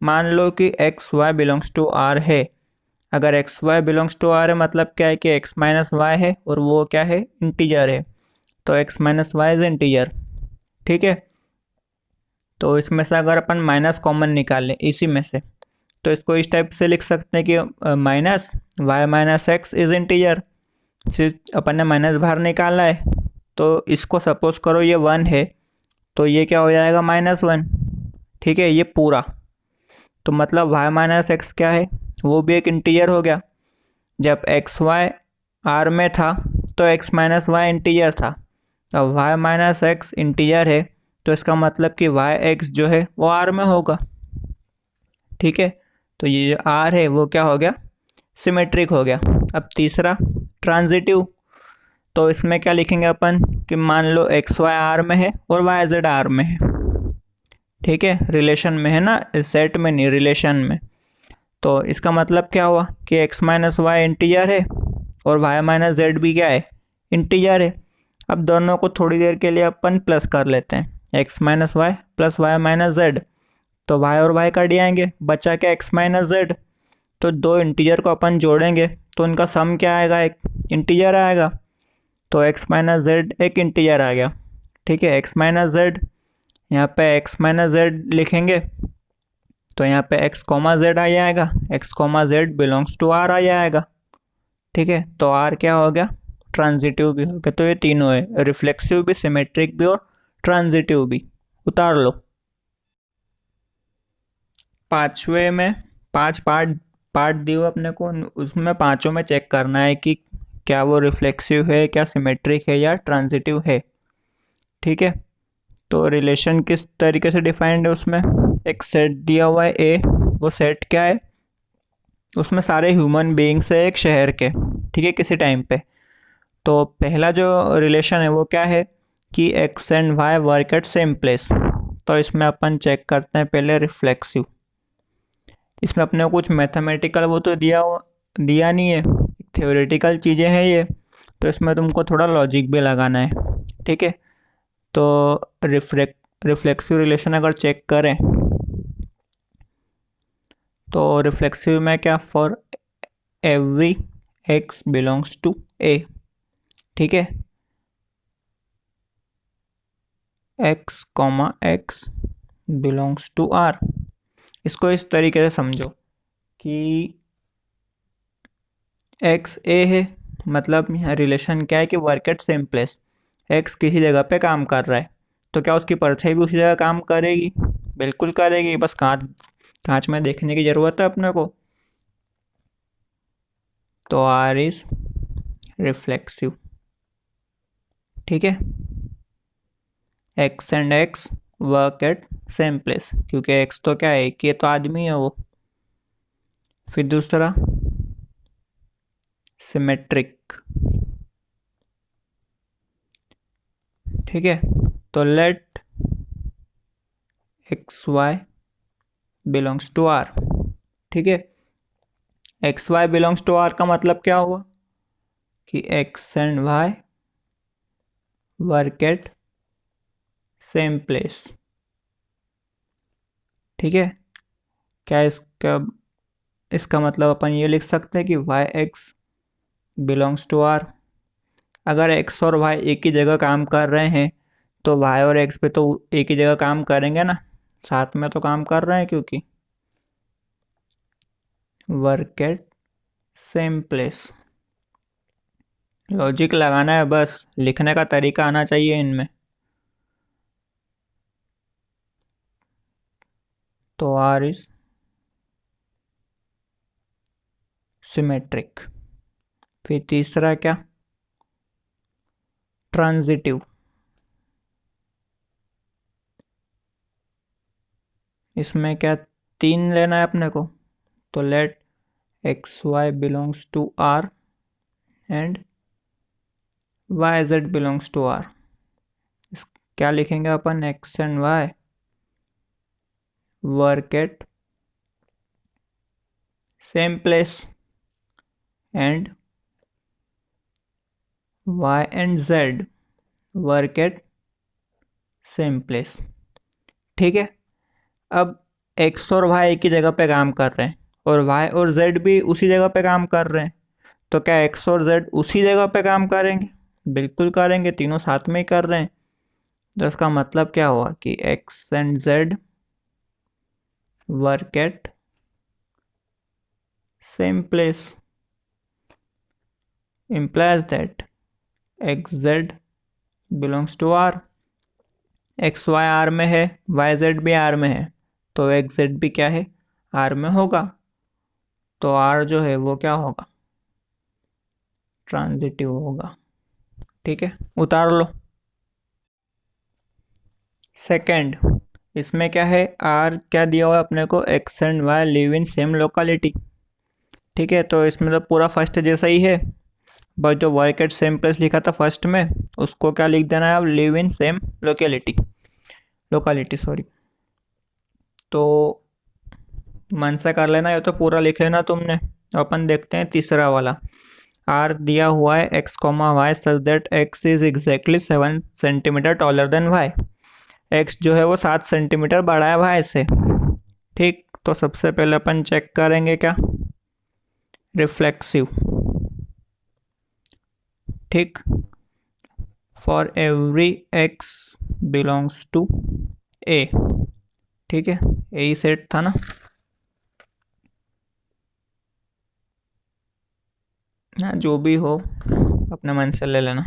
मान लो कि x Y belongs to R है। अगर x Y belongs to R है मतलब क्या है कि एक्स माइनस वाई है और वो क्या है, इंटीजर है। तो x minus y is integer. ठीक है, तो इसमें से अगर अपन माइनस कॉमन निकाल लें इसी में से, तो इसको इस टाइप से लिख सकते हैं कि minus y minus x is integer. सिर्फ अपन ने माइनस बाहर निकाला है, तो इसको सपोज करो ये 1 है, तो ये क्या हो जाएगा, -1। ठीक है, ये पूरा, तो मतलब y माइनस एक्स क्या है, वो भी एक इंटीजर हो गया। जब एक्स वाई आर में था तो x माइनस वाई इंटीजर था। अब y माइनस एक्स इंटीजर है, तो इसका मतलब कि वाई एक्स जो है वो आर में होगा। ठीक है, तो ये जो आर है वो क्या हो गया, सिमेट्रिक हो गया। अब तीसरा, ट्रांजिटिव। तो इसमें क्या लिखेंगे अपन कि मान लो एक्स वाई आर में है और वाई जेड आर में है। ठीक है, रिलेशन में है ना, सेट में नहीं, रिलेशन में। तो इसका मतलब क्या हुआ कि एक्स माइनस वाई इंटीजर है और वाई माइनस जेड भी क्या है, इंटीजर है। अब दोनों को थोड़ी देर के लिए अपन प्लस कर लेते हैं, x minus y plus y minus z. तो वाई और वाई कट जाएंगे, बचा क्या, एक्स माइनस जेड। तो दो इंटीजर को अपन जोड़ेंगे तो उनका सम क्या आएगा, एक इंटीजर आएगा। तो एक्स माइनस जेड एक इंटीजर आ गया। ठीक है, एक्स माइनस जेड, यहाँ पे एक्स माइनस जेड लिखेंगे तो यहाँ पे एक्स कॉमा जेड आ जाएगा, X comma Z belongs to R आ जाएगा। ठीक है, तो आर क्या हो गया, ट्रांजिटिव भी हो गया। तो ये तीनों है, रिफ्लेक्सिव भी, सिमेट्रिक भी और ट्रांजिटिव भी। उतार लो। पांचवे में 5 पार्ट पार्ट दिए हुए अपने को, उसमें पांचों में चेक करना है कि क्या वो रिफ्लेक्सिव है, क्या सिमेट्रिक है या ट्रांजिटिव है। ठीक है, तो रिलेशन किस तरीके से डिफाइंड है, उसमें एक सेट दिया हुआ है ए। वो सेट क्या है, उसमें सारे ह्यूमन बीइंग्स है एक शहर के। ठीक है, किसी टाइम पे। तो पहला जो रिलेशन है वो क्या है कि x and Y work at same place. तो इसमें अपन चेक करते हैं पहले रिफ्लेक्सिव। इसमें अपने को कुछ मैथमेटिकल वो तो दिया नहीं है, थ्योरेटिकल चीज़ें हैं ये, तो इसमें तुमको थोड़ा लॉजिक भी लगाना है। ठीक है, तो रिफ्लेक्सिव रिलेशन अगर चेक करें तो रिफ्लेक्सिव में क्या, for every X belongs to A. ठीक है, x comma x belongs to R. इसको इस तरीके से समझो कि एक्स ए है, मतलब यहाँ रिलेशन क्या है कि work at same place. X किसी जगह पे काम कर रहा है, तो क्या उसकी परछाई भी उसी जगह काम करेगी, बिल्कुल करेगी, बस कांच कांच में देखने की ज़रूरत है अपने को। तो आर इज रिफ्लेक्सिव। ठीक है, x and x work at same place, क्योंकि एक्स तो क्या है, एक ही तो आदमी है वो। फिर दूसरा सिमेट्रिक। ठीक है, तो let x Y belongs to R. ठीक है, x Y belongs to R का मतलब क्या हुआ कि x and Y work at same place. ठीक है, क्या इसका इसका मतलब अपन ये लिख सकते हैं कि y x belongs to R. अगर एक्स और वाई एक ही जगह काम कर रहे हैं तो वाई और एक्स पे तो एक ही जगह काम करेंगे ना, साथ में तो काम कर रहे हैं, क्योंकि work at same place. Logic लगाना है बस, लिखने का तरीका आना चाहिए इनमें। तो आर इज सिमेट्रिक। फिर तीसरा क्या, ट्रांजिटिव। इसमें क्या, तीन लेना है अपने को, तो let x Y belongs to R and Y Z belongs to R. क्या लिखेंगे अपन, X and Y work at same place and Y and Z work at same place. ठीक है, अब एक्स और वाई एक ही जगह पे काम कर रहे हैं और वाई और जेड भी उसी जगह पे काम कर रहे हैं, तो क्या एक्स और जेड उसी जगह पे काम करेंगे? बिल्कुल करेंगे, तीनों साथ में ही कर रहे हैं। तो इसका मतलब क्या हुआ कि x and Z work at same place, implies that x z belongs to R. X y R में है, वाई जेड भी आर में है, तो एक्स जेड भी क्या है, आर में होगा। तो आर जो है वो क्या होगा, ट्रांजिटिव होगा। ठीक है, उतार लो। सेकंड, इसमें क्या है, आर क्या दिया हुआ है अपने को, x and y live in same locality. ठीक है, तो इसमें तो पूरा फर्स्ट जैसा ही है, बस जो वर्क एट सेम प्लेस लिखा था फर्स्ट में, उसको क्या लिख देना है अब, live in same locality sorry. तो मन से कर लेना, ये तो पूरा लिख लेना तुमने। अपन देखते हैं तीसरा वाला। आर दिया हुआ है x comma y such that x is exactly 7 centimetre taller than y. X जो है वो 7 सेंटीमीटर बड़ा है वाई से। ठीक, तो सबसे पहले अपन चेक करेंगे क्या, रिफ्लेक्सिव। ठीक, for every X belongs to A. ठीक है, ए ही सेट था ना। हाँ, जो भी हो अपने मन से ले लेना।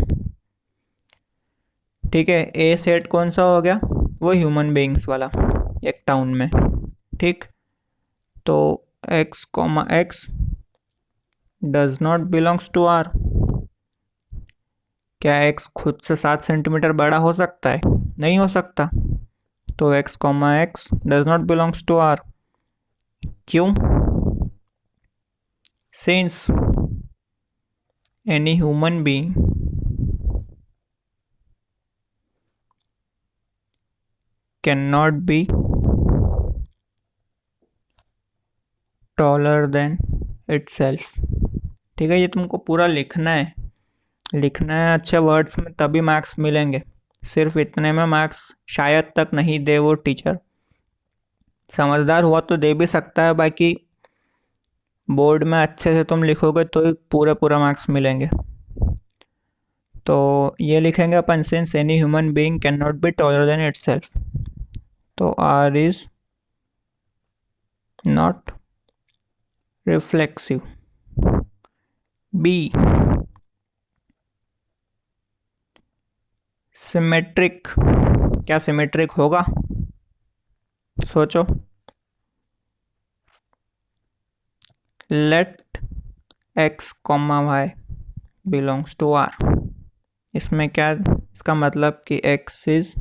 ठीक है, ए सेट कौन सा हो गया, वो ह्यूमन बीइंग्स वाला, एक टाउन में। ठीक, तो x comma x does not belongs to R. क्या एक्स खुद से 7 सेंटीमीटर बड़ा हो सकता है? नहीं हो सकता। तो x comma x does not belongs to R. क्यों? Since any human being can not be taller than itself. ठीक है, ये तुमको पूरा लिखना है, लिखना है अच्छे वर्ड्स में, तभी मार्क्स मिलेंगे। सिर्फ इतने में मार्क्स शायद तक नहीं दे वो टीचर, समझदार हुआ तो दे भी सकता है, बाकी बोर्ड में अच्छे से तुम लिखोगे तो ही पूरे पूरा मार्क्स मिलेंगे। तो ये लिखेंगे अपन, since any human being can not be taller than itself, तो R is not reflexive. B, symmetric. क्या सिमेट्रिक होगा, सोचो। Let X comma Y belongs to R. इसमें क्या, इसका मतलब कि x is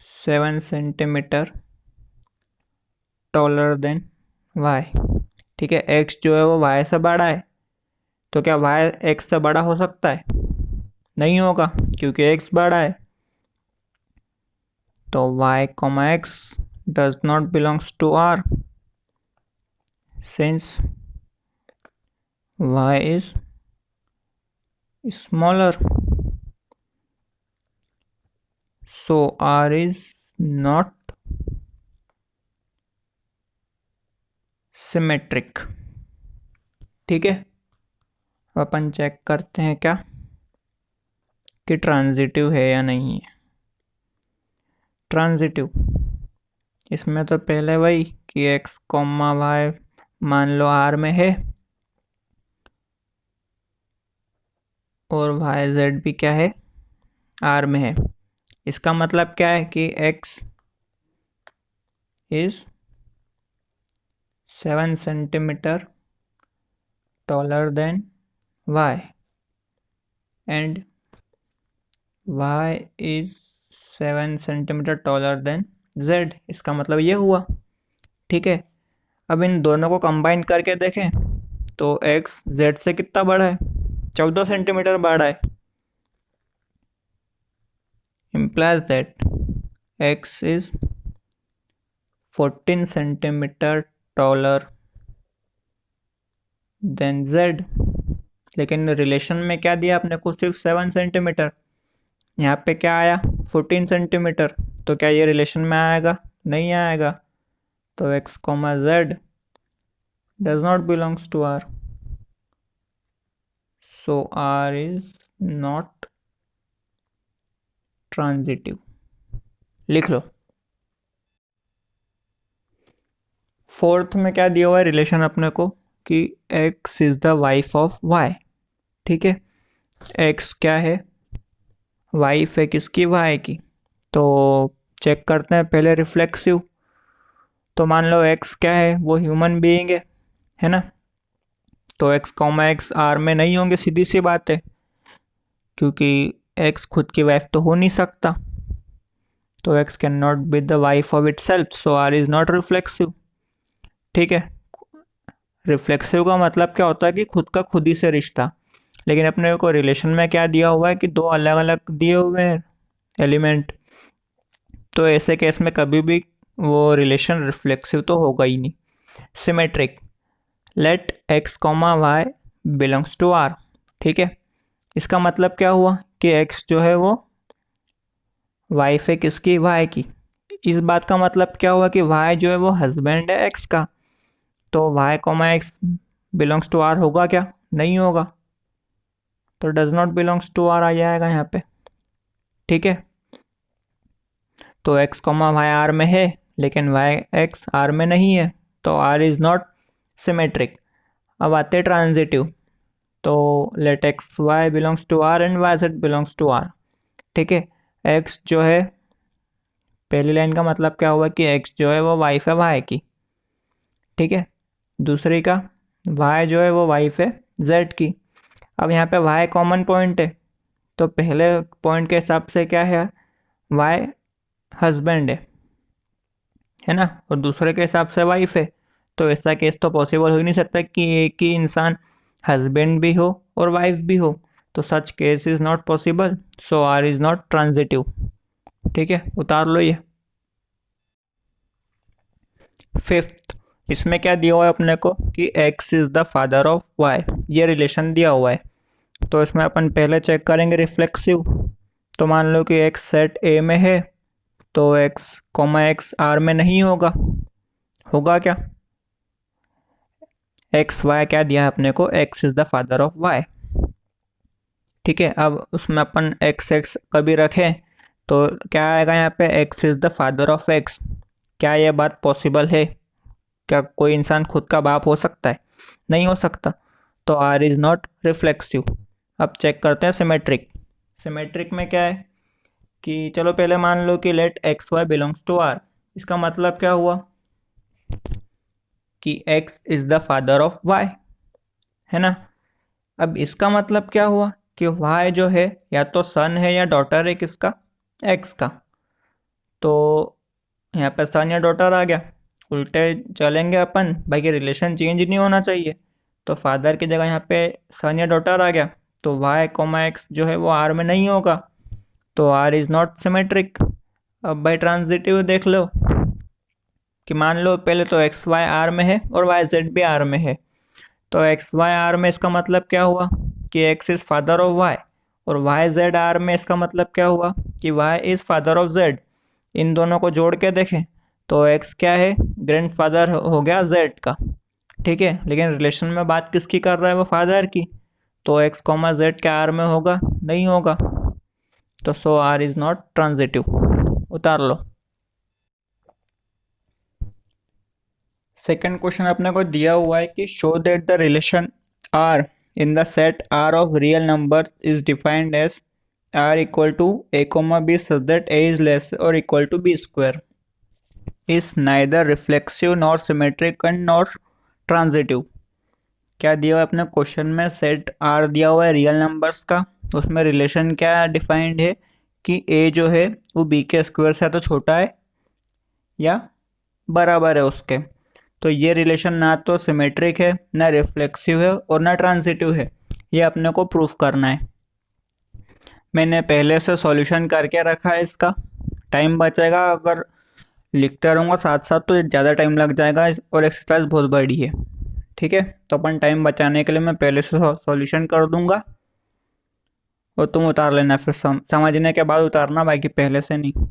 7 centimetre taller than y। ठीक है, x जो है वो y से बड़ा है, तो क्या y x से बड़ा हो सकता है? नहीं होगा, क्योंकि x बड़ा है। तो y, x does not belongs to r since y is smaller. So r is not symmetric। ठीक है, अपन चेक करते हैं क्या कि ट्रांजिटिव है या नहीं है। ट्रांजिटिव, इसमें तो पहले वही कि x, y मान लो r में है, और y z भी क्या है, r में है। इसका मतलब क्या है कि x is 7 centimetre taller than y and y is 7 centimetre taller than z। इसका मतलब ये हुआ। ठीक है, अब इन दोनों को कंबाइन करके देखें तो x z से कितना बड़ा है, 14 सेंटीमीटर बड़ा है। implies that x is 14 centimetre taller than z। लेकिन रिलेशन में क्या दिया आपने को, सिर्फ 7 सेंटीमीटर। यहाँ पे क्या आया, 14 सेंटीमीटर। तो क्या ये रिलेशन में आएगा? नहीं आएगा। तो x, z does not belongs to r, so r is not transitive। लिख लो। फोर्थ में क्या दिया हुआ है रिलेशन अपने को कि x is the wife of y। ठीक है, x क्या है, वाइफ है किसकी, y की। तो चेक करते हैं पहले रिफ्लेक्सिव। तो मान लो x क्या है, वो ह्यूमन बीइंग है ना। तो x, x r में नहीं होंगे, सीधी सी बात है, क्योंकि x खुद की वाइफ तो हो नहीं सकता। तो x can not be the wife of it self, so r is not reflexive. ठीक है, रिफ्लेक्सिव का मतलब क्या होता है कि खुद का खुद ही से रिश्ता। लेकिन अपने को रिलेशन में क्या दिया हुआ है कि दो अलग अलग दिए हुए हैं एलिमेंट। तो ऐसे केस में कभी भी वो रिलेशन रिफ्लेक्सिव तो होगा ही नहीं। Symmetric, let x, y belongs to r। ठीक है, इसका मतलब क्या हुआ कि x जो है वो वाइफ है किसकी, y की। इस बात का मतलब क्या हुआ कि y जो है वो हस्बैंड है x का। तो y, x belongs to r होगा क्या? नहीं होगा। तो does not belongs to r आ जाएगा यहाँ पे। ठीक है, तो x, y r में है, लेकिन y x r में नहीं है, तो r इज नॉट सिमेट्रिक। अब आते हैं ट्रांजिटिव। तो let x, y belongs to r and y z belongs to r। ठीक है, x जो है, पहली लाइन का मतलब क्या हुआ कि x जो है वो वाइफ है y की। ठीक है, दूसरी का y जो है वो वाइफ है z की। अब यहाँ पे y कॉमन पॉइंट है, तो पहले पॉइंट के हिसाब से क्या है, y हस्बैंड है ना, और दूसरे के हिसाब से वाइफ है। तो ऐसा केस तो पॉसिबल हो ही नहीं सकता कि एक ही इंसान हस्बैंड भी हो और वाइफ भी हो। तो such case is not possible, so R is not transitive. ठीक है, उतार लो ये। फिफ्थ, इसमें क्या दिया हुआ है अपने को कि x is the father of y। ये रिलेशन दिया हुआ है, तो इसमें अपन पहले चेक करेंगे रिफ्लेक्सिव। तो मान लो कि x सेट A में है, तो x, x R में नहीं होगा। होगा क्या, एक्स वाई क्या दिया है अपने को, x is the father of y। ठीक है, अब उसमें अपन x कभी रखें तो क्या आएगा यहाँ पे, x is the father of x। क्या ये बात पॉसिबल है? क्या कोई इंसान खुद का बाप हो सकता है? नहीं हो सकता। तो r इज नॉट रिफ्लेक्सिव। अब चेक करते हैं सिमेट्रिक। सिमेट्रिक में क्या है कि चलो पहले मान लो कि let x Y belongs to r। इसका मतलब क्या हुआ कि x is the father of y, है ना। अब इसका मतलब क्या हुआ कि y जो है या तो सन है या डॉटर है किसका, x का। तो यहाँ पे सन या डॉटर आ गया, उल्टे चलेंगे अपन, बाकी रिलेशन चेंज नहीं होना चाहिए। तो फादर की जगह यहाँ पे सन या डॉटर आ गया, तो y कोमा एक्स जो है वो r में नहीं होगा, तो r इज़ नॉट सिमेट्रिक। अब बाई ट्रांजिटिव देख लो कि मान लो पहले तो एक्स वाई आर में है और वाई जेड भी आर में है। तो एक्स वाई आर में इसका मतलब क्या हुआ कि X is father of Y, और वाई जेड आर में इसका मतलब क्या हुआ कि Y is father of Z. इन दोनों को जोड़ के देखें तो एक्स क्या है, ग्रैंड फादर हो गया जेड का। ठीक है, लेकिन रिलेशन में बात किसकी कर रहा है, वो फादर की। तो एक्स कॉमा जेड क्या आर में होगा, नहीं होगा। तो सो आर इज़ नॉट ट्रांजिटिव, उतार लो। सेकंड क्वेश्चन अपने को दिया हुआ है कि show that the relation R in the set R of real number is defined as R equal to A comma B such that A is less और equal to B square is neither reflexive nor symmetric and nor transitive. क्या दिया हुआ है अपने question में, set are दिया हुआ है रियल नंबर्स का, उसमें रिलेशन क्या डिफाइंड है कि ए जो है वो बी के स्क्वायर से तो छोटा है या बराबर है उसके। तो ये रिलेशन ना तो सिमेट्रिक है, ना रिफ्लेक्सिव है और ना ट्रांजिटिव है, ये अपने को प्रूफ करना है। मैंने पहले से सॉल्यूशन करके रखा है इसका, टाइम बचेगा अगर लिखते रहूँगा साथ साथ तो ज़्यादा टाइम लग जाएगा और एक्सरसाइज बहुत बड़ी है। ठीक है, तो अपन टाइम बचाने के लिए मैं पहले से सॉल्यूशन कर दूंगा और तुम उतार लेना, फिर समझने के बाद उतारना, बाकी पहले से नहीं।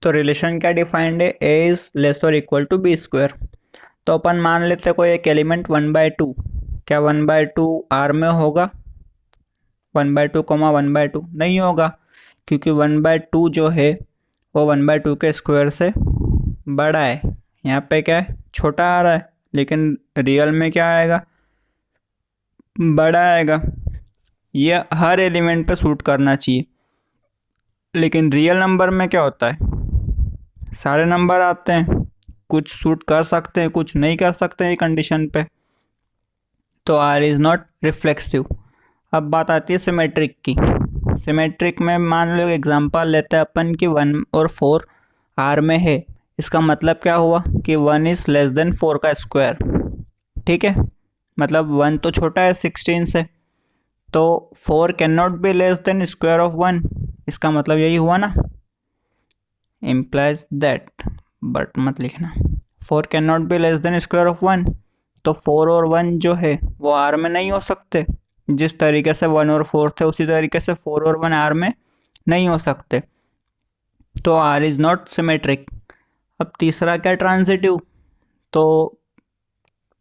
तो रिलेशन क्या डिफाइंड है, ए इज लेस और इक्वल टू बी स्क्वायर। तो अपन मान लेते कोई एक एलिमेंट 1/2, क्या 1/2 आर में होगा, 1/2 कोमा 1/2 नहीं होगा, क्योंकि 1/2 जो है वो 1/2 के स्क्वायर से बड़ा है। यहाँ पे क्या है, छोटा आ रहा है, लेकिन रियल में क्या आएगा, बड़ा आएगा। ये हर एलिमेंट पे सूट करना चाहिए, लेकिन रियल नंबर में क्या होता है, सारे नंबर आते हैं, कुछ सूट कर सकते हैं कुछ नहीं कर सकते हैं कंडीशन पे। तो आर इज़ नॉट रिफ्लेक्सिव। अब बात आती है सिमेट्रिक की। सिमेट्रिक में मान लो एग्जांपल लेते हैं अपन कि 1 और 4 आर में है, इसका मतलब क्या हुआ कि 1 इज़ लेस देन 4 का स्क्वायर। ठीक है, मतलब 1 तो छोटा है 16 से, तो 4 can not be less than square of 1, इसका मतलब यही हुआ ना, implies that, बट मत लिखना। 4 can not be less than square of 1, तो 4 और 1 जो है वो आर में नहीं हो सकते। जिस तरीके से 1 और 4 थे उसी तरीके से 4 और 1 आर में नहीं हो सकते, तो आर इज़ नॉट सिमेट्रिक। अब तीसरा क्या, ट्रांजिटिव। तो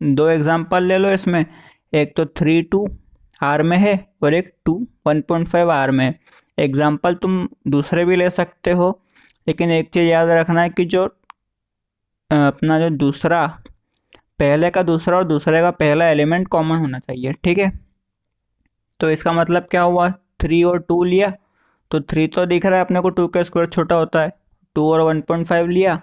दो एग्जांपल ले लो इसमें, एक तो 3/2 आर में है और एक 1.5 आर में है। एग्जांपल तुम दूसरे भी ले सकते हो, लेकिन एक चीज़ याद रखना है कि जो अपना जो दूसरा, पहले का दूसरा और दूसरे का पहला एलिमेंट कॉमन होना चाहिए। ठीक है, तो इसका मतलब क्या हुआ, 3 और 2 लिया तो 3 तो दिख रहा है अपने को 2 का स्क्वायर छोटा होता है, 2 और 1.5 लिया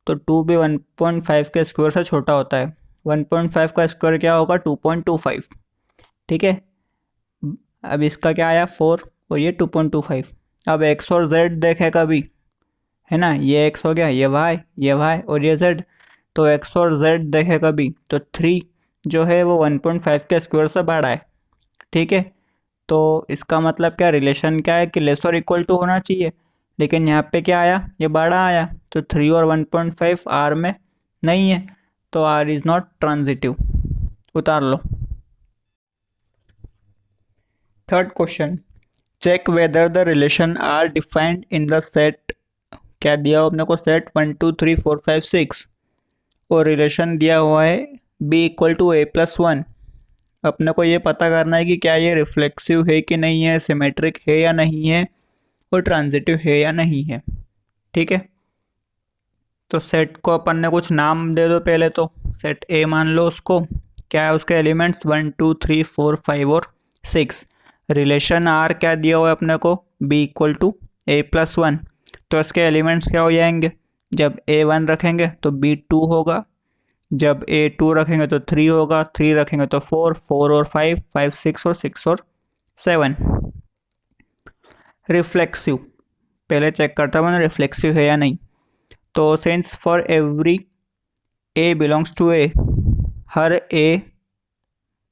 तो 2 भी 1.5 के स्क्वायर से छोटा होता है। 1.5 का स्क्वायर क्या होगा, 2.25। ठीक है, अब इसका क्या आया 4 और ये 2.25। अब एक्स और जेड देखे कभी, है ना, ये एक्स हो गया, ये वाई और ये जेड। तो एक्स और जेड देखे कभी तो 3 जो है वो 1.5 के स्क्वायर से बड़ा है। ठीक है, तो इसका मतलब क्या, रिलेशन क्या है कि लेस और इक्वल टू होना चाहिए, लेकिन यहाँ पे क्या आया, ये बड़ा आया, तो 3 और 1.5 आर में नहीं है, तो आर इज़ नॉट ट्रांजिटिव, उतार लो। Third question, check whether the relation R defined in the set, क्या दिया हुआ अपने को, सेट 1 2 3 4 5 6 और रिलेशन दिया हुआ है b इक्वल टू a+1। अपने को ये पता करना है कि क्या ये रिफ्लेक्सिव है कि नहीं है, सिमेट्रिक है या नहीं है, और ट्रांजिटिव है या नहीं है। ठीक है, तो सेट को अपन ने कुछ नाम दे दो, पहले तो सेट ए मान लो उसको, क्या है उसके एलिमेंट्स 1 2 3 4 5 और 6। रिलेशन आर क्या दिया हुआ है अपने को, b इक्वल टू a+1, तो इसके एलिमेंट्स क्या हो जाएंगे, जब a 1 रखेंगे तो b 2 होगा, जब ए 2 रखेंगे तो 3 होगा, 3 रखेंगे तो 4, 4 और 5, 5 6 और 6 और 7। रिफ्लेक्सिव, पहले चेक करता हूँ रिफ्लेक्सिव है या नहीं। तो since for every A belongs to A, हर ए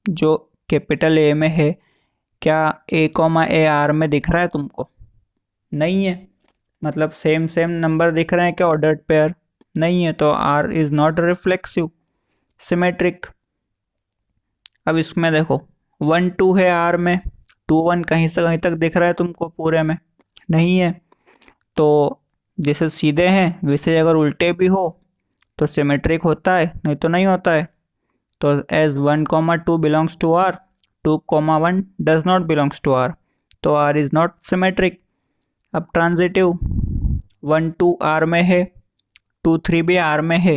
जो कैपिटल ए में है, क्या ए कॉमा ए आर में दिख रहा है तुमको? नहीं है। मतलब सेम सेम नंबर दिख रहे हैं क्या ऑर्डर्ड पेयर? नहीं है, तो R is not reflexive, symmetric. अब इसमें देखो 1 2 है आर में, 2 1 कहीं से कहीं तक दिख रहा है तुमको पूरे में? नहीं है। तो जैसे सीधे हैं वैसे अगर उल्टे भी हो तो सिमेट्रिक होता है, नहीं तो नहीं होता है। तो as 1 2 belongs to R, 2 1 does not belongs to R, तो आर इज नॉट सिमेट्रिक। अब ट्रांजिटिव, 1 2 आर में है, 2 3 भी आर में है,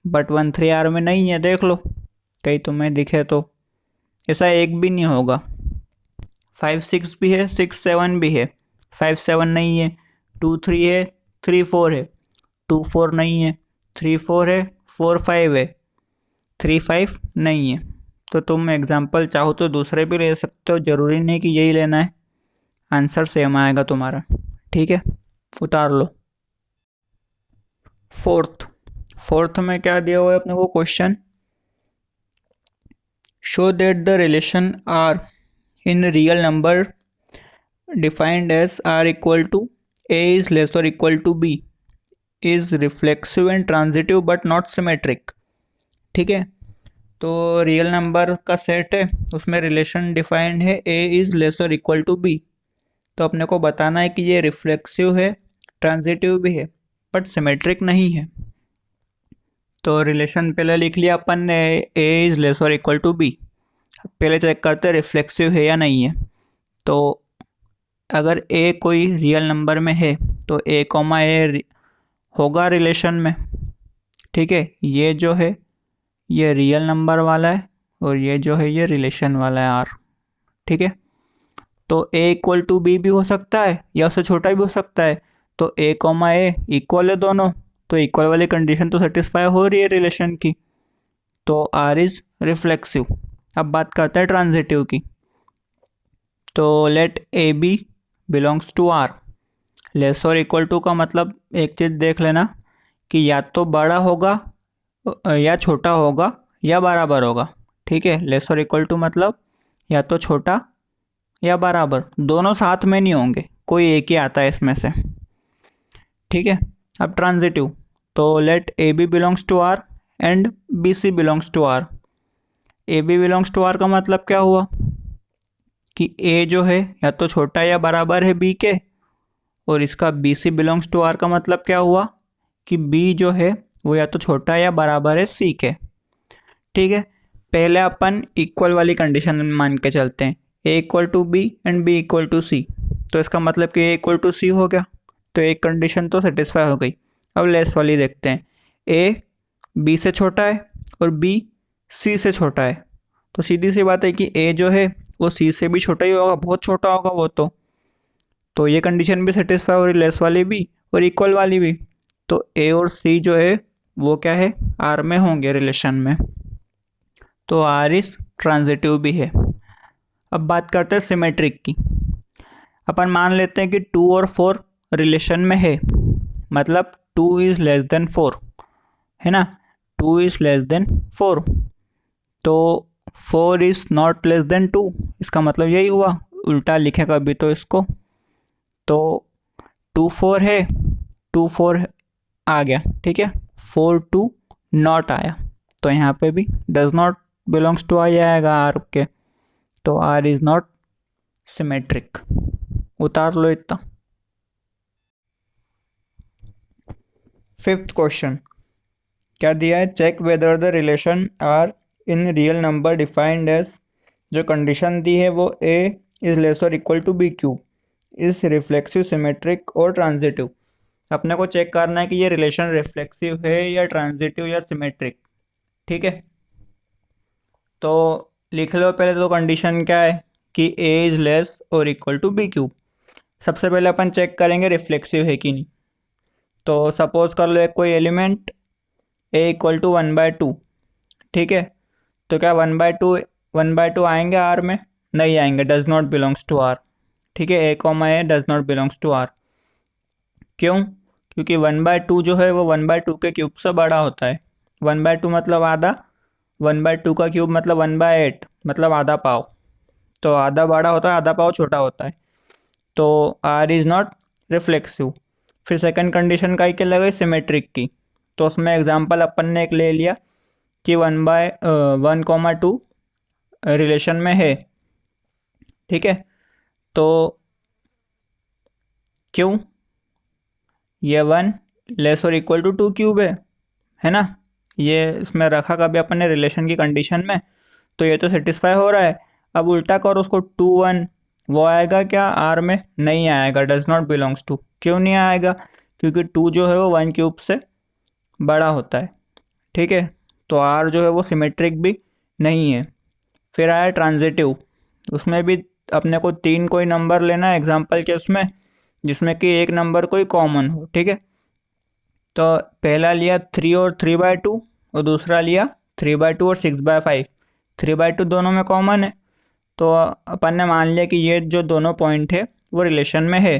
बट 1 3 आर में नहीं है। देख लो कहीं तुम्हें दिखे तो। ऐसा एक भी नहीं होगा। 5 6 भी है, 6 7 भी है, 5 7 नहीं है। 2 3 है, 3 4 है, 2 4 नहीं है, 3 4 है, 4 5 है, 3 5 नहीं है। तो तुम एग्जाम्पल चाहो तो दूसरे भी ले सकते हो, ज़रूरी नहीं कि यही लेना है। आंसर सेम आएगा तुम्हारा। ठीक है, उतार लो। फोर्थ में क्या दिया हुआ है अपने को question? Show that the relation R in real number defined as R equal to A is less और equal to B is reflexive and transitive but not symmetric. ठीक है, तो रियल नंबर का सेट है, उसमें रिलेशन डिफाइंड है ए is less और equal to B. तो अपने को बताना है कि ये रिफ्लेक्सिव है, ट्रांजिटिव भी है, बट सिमेट्रिक नहीं है। तो रिलेशन पहले लिख लिया अपन ने, ए इज लेस और इक्वल टू बी। पहले चेक करते हैं रिफ्लेक्सिव है या नहीं है। तो अगर ए कोई रियल नंबर में है तो ए कॉमा ए होगा रिलेशन में। ठीक है, ये जो है ये रियल नंबर वाला है और ये जो है ये रिलेशन वाला है आर। ठीक है, तो ए इक्वल टू बी भी हो सकता है या उससे छोटा भी हो सकता है। तो ए कॉमा ए इक्वल है दोनों, तो इक्वल वाली कंडीशन तो सेटिस्फाई हो रही है रिलेशन की, तो आर इज रिफ्लेक्सिव। अब बात करते हैं ट्रांजिटिव की। तो let a B belongs to R, less और इक्वल टू का मतलब एक चीज़ देख लेना कि या तो बड़ा होगा या छोटा होगा या बराबर होगा। ठीक है, लेस और इक्वल टू मतलब या तो छोटा या बराबर, दोनों साथ में नहीं होंगे, कोई एक ही आता है इसमें से। ठीक है, अब ट्रांजिटिव, तो let a B belongs to R and B C belongs to R. A B belongs to R का मतलब क्या हुआ कि ए जो है या तो छोटा या बराबर है बी के, और इसका b C belongs to R का मतलब क्या हुआ कि बी जो है वो या तो छोटा या बराबर है सी के। ठीक है, पहले अपन इक्वल वाली कंडीशन मान के चलते हैं, A equal to B and B equal to C. तो इसका मतलब कि ए इक्वल टू सी हो गया, तो एक कंडीशन तो सेटिस्फाई हो गई। अब लेस वाली देखते हैं, ए बी से छोटा है और बी सी से छोटा है, तो सीधी सी बात है कि ए जो है वो सी से भी छोटा ही होगा, बहुत छोटा होगा वो तो ये कंडीशन भी सेटिस्फाई हो रही, लेस वाली भी और इक्वल वाली भी। तो ए और सी जो है वो क्या है, आर में होंगे रिलेशन में, तो आर इज ट्रांजिटिव भी है। अब बात करते हैं सिमेट्रिक की। अपन मान लेते हैं कि 2 और 4 रिलेशन में है, मतलब 2 इज लेस देन 4 है ना, 2 इज लेस देन 4, तो 4 इज नॉट लेस देन 2, इसका मतलब यही हुआ। उल्टा लिखेगा अभी तो इसको, तो 2 4 है, 2 4 आ गया। ठीक है, 4 2 नॉट आया, तो यहाँ पे भी डज नॉट बिलोंग्स टू आ जाएगा आर के, तो आर इज नॉट सिमेट्रिक। उतार लो इतना। फिफ्थ क्वेश्चन क्या दिया है, check whether the relation R in real number defined as, जो कंडीशन दी है वो ए इज लेस और equal to b cube is reflexive, symmetric और ट्रांजिटिव। अपने को चेक करना है कि ये रिलेशन रिफ्लेक्सिव है या ट्रांजिटिव या सिमेट्रिक। ठीक है, तो लिख लो पहले तो कंडीशन क्या है कि ए इज लेस और इक्वल टू बी क्यूब। सबसे पहले अपन चेक करेंगे रिफ्लेक्सिव है कि नहीं। तो सपोज कर लो एक कोई एलिमेंट ए इक्वल टू 1/2। ठीक है, तो क्या 1/2 आएंगे आर में? नहीं आएंगे, does not belongs to R. ठीक है, A comma A does not belongs to R. क्यों? क्योंकि 1/2 जो है वो 1/2 के क्यूब से बड़ा होता है। 1/2 मतलब आधा, 1/2 का क्यूब मतलब 1/8 मतलब आधा पाव। तो आधा बड़ा होता है, आधा पाव छोटा होता है। तो आर इज़ नॉट रिफ्लेक्सिव। फिर सेकंड कंडीशन का ही क्या लगे, सिमेट्रिक की। तो उसमें एग्जांपल अपन ने एक ले लिया कि 1/1, 2 रिलेशन में है। ठीक है, तो क्यों? ये 1 लेस और इक्वल टू 2 क्यूब है ना? ये इसमें रखा कभी अपन ने रिलेशन की कंडीशन में, तो ये तो सेटिस्फाई हो रहा है। अब उल्टा करो उसको, 2 1 वो आएगा क्या आर में? नहीं आएगा, डज नॉट बिलोंग्स टू। क्यों नहीं आएगा? क्योंकि 2 जो है वो 1 क्यूब से बड़ा होता है। ठीक है, तो आर जो है वो सिमेट्रिक भी नहीं है। फिर आया ट्रांजिटिव। उसमें भी अपने को 3 कोई नंबर लेना है एग्जाम्पल के उसमें, जिसमें कि एक नंबर कोई कॉमन हो। ठीक है, तो पहला लिया 3 और 3/2, और दूसरा लिया 3/2 और 6/5। 3/2 दोनों में कॉमन है, तो अपन ने मान लिया कि ये जो दोनों पॉइंट है वो रिलेशन में है।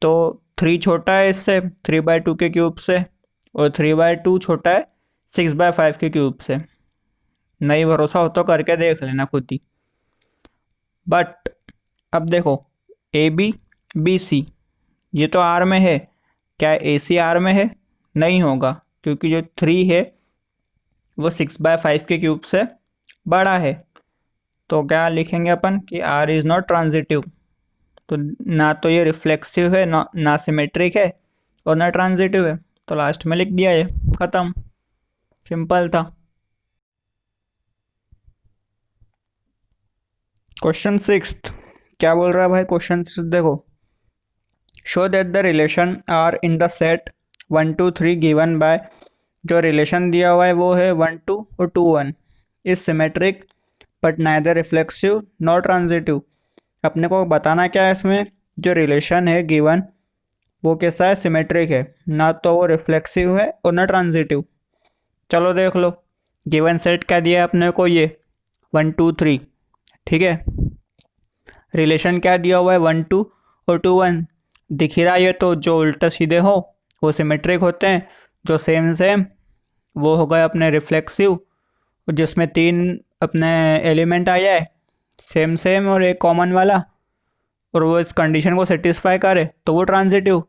तो 3 छोटा है इससे, 3/2 के क्यूब से, और 3/2 छोटा है 6/5 के क्यूब से। नहीं भरोसा हो तो करके देख लेना खुद ही। बट अब देखो, ए बी, बी सी, ये तो आर में है। क्या ए सी आर में है? नहीं होगा, क्योंकि जो 3 है वो 6/5 के क्यूब से बड़ा है। तो क्या लिखेंगे अपन कि आर इज़ नॉट ट्रांजिटिव। तो ना तो ये रिफ्लेक्सिव है, ना सिमेट्रिक है, और ना ट्रांजिटिव है। तो लास्ट में लिख दिया ये, ख़त्म। सिंपल था। क्वेश्चन सिक्स्थ क्या बोल रहा है भाई? क्वेश्चन सिक्स देखो, show that the relation R in the set 1 2 3 given by, जो रिलेशन दिया हुआ है वो है 1 2 और 2 1, is symmetric but neither reflexive not transitive. अपने को बताना क्या है इसमें, जो रिलेशन है गिवन वो कैसा है, सिमेट्रिक है, ना तो वो रिफ्लेक्सिव है और ना ट्रांजिटिव। चलो देख लो, गिवन सेट क्या दिया है अपने को, ये 1 2 3। ठीक है, रिलेशन क्या दिया हुआ है, 1 2 और 2 1। दिख ही रहा है ये तो, जो उल्टे सीधे हो वो सिमेट्रिक होते हैं, जो सेम सेम वो हो गए अपने रिफ्लेक्सिव, और जिसमें 3 अपने एलिमेंट आया है सेम सेम और एक कॉमन वाला, और वो इस कंडीशन को सेटिस्फाई करे तो वो ट्रांजिटिव।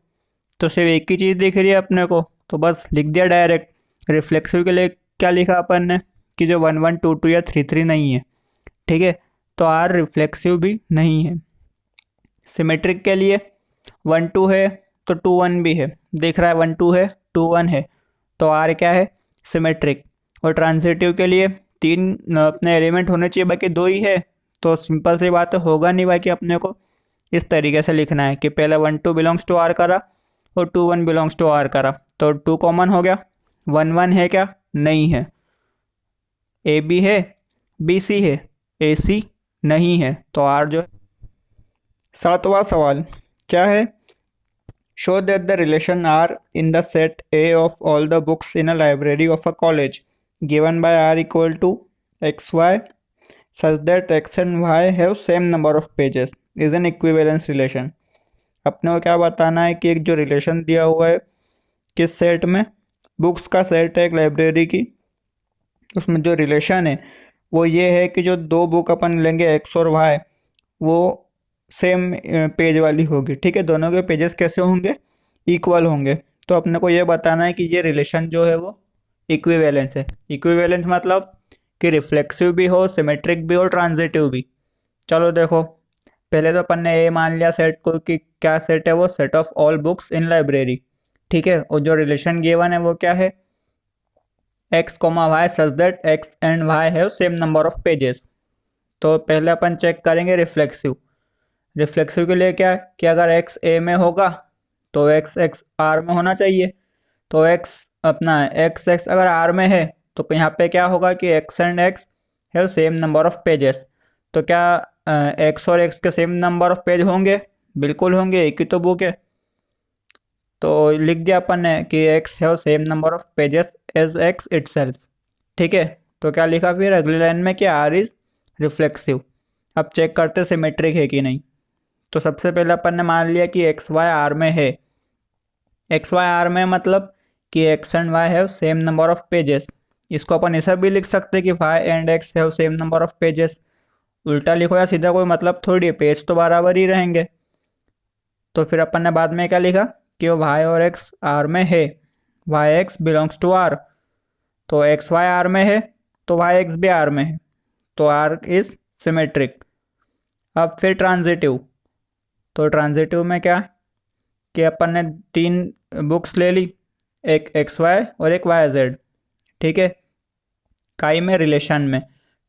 तो सिर्फ एक ही चीज़ दिख रही है अपने को, तो बस लिख दिया डायरेक्ट। रिफ्लेक्सिव के लिए क्या लिखा अपन ने कि जो 1 1 2 2 या 3 3 नहीं है। ठीक है, तो आर रिफ्लेक्सिव भी नहीं है। सिमेट्रिक के लिए 1 2 है तो 2 1 भी है, दिख रहा है 1 2 है 2 1 है, तो आर क्या है, सिमेट्रिक। और ट्रांजिटिव के लिए 3 अपने एलिमेंट होने चाहिए, बाकी 2 ही है। तो सिंपल सी बात है, होगा नहीं बाकी अपने को इस तरीके से लिखना है कि पहले 1 2 बिलोंग्स टू आर करा और 2 1 बिलोंग्स टू आर करा, तो 2 कॉमन हो गया। 1 1 है क्या? नहीं है। ए बी है, बी सी है, ए सी नहीं है, तो आर जो है। सातवां सवाल क्या है, show that the relation R in the set A of all the books in a library of a college given by R equal to x y such that x and y have same number of pages is an equivalence relation। अपने को क्या बताना है कि एक जो relation दिया हुआ है किस सेट में, बुक्स का सेट है एक लाइब्रेरी की, उसमें जो रिलेशन है वो ये है कि जो दो बुक अपन लेंगे एक्स और वाई, वो सेम पेज वाली होगी। ठीक है, दोनों के पेजेस कैसे होंगे, इक्वल होंगे। तो अपने को ये बताना है कि ये रिलेशन जो है वो इक्विवेलेंस है। इक्विवेलेंस मतलब कि रिफ्लेक्सिव भी हो, सिमेट्रिक भी हो, ट्रांजिटिव भी। चलो देखो, पहले तो अपन ने ए मान लिया सेट को कि क्या सेट है वो, set of all books in library. ठीक है, और जो रिलेशन गिवन है वो क्या है, x comma y such that x and y have same number of pages. तो पहले अपन चेक करेंगे रिफ्लेक्सिव। रिफ्लेक्सिव के लिए क्या है कि अगर एक्स ए में होगा तो एक्स एक्स आर में होना चाहिए। तो एक्स अपना एक्स एक्स अगर आर में है तो यहाँ पे क्या होगा कि x and x have same number of pages. तो क्या एक्स और एक्स के सेम नंबर ऑफ पेज होंगे? बिल्कुल होंगे, एक ही तो बुक है। तो लिख दिया अपन ने कि x have same number of pages as x itself. ठीक है, तो क्या लिखा फिर अगली लाइन में कि आर इज रिफ्लेक्सिव। अब चेक करते सिमेट्रिक है कि नहीं। तो सबसे पहले अपन ने मान लिया कि एक्स वाई आर में है। एक्स वाई आर में मतलब कि x and y have same number of pages. इसको अपन ऐसा भी लिख सकते हैं कि y and x have same number of pages. उल्टा लिखो या सीधा कोई मतलब थोड़ी है, पेज तो बराबर ही रहेंगे। तो फिर अपन ने बाद में क्या लिखा कि वो वाई और एक्स आर में है, y x belongs to R. तो एक्स वाई आर में है तो वाई एक्स भी आर में है, तो आर इज सिमेट्रिक। अब फिर ट्रांजिटिव। तो ट्रांजिटिव में क्या कि अपन ने तीन बुक्स ले ली, एक एक्स वाई और एक वाई जेड। ठीक है, काई में रिलेशन में।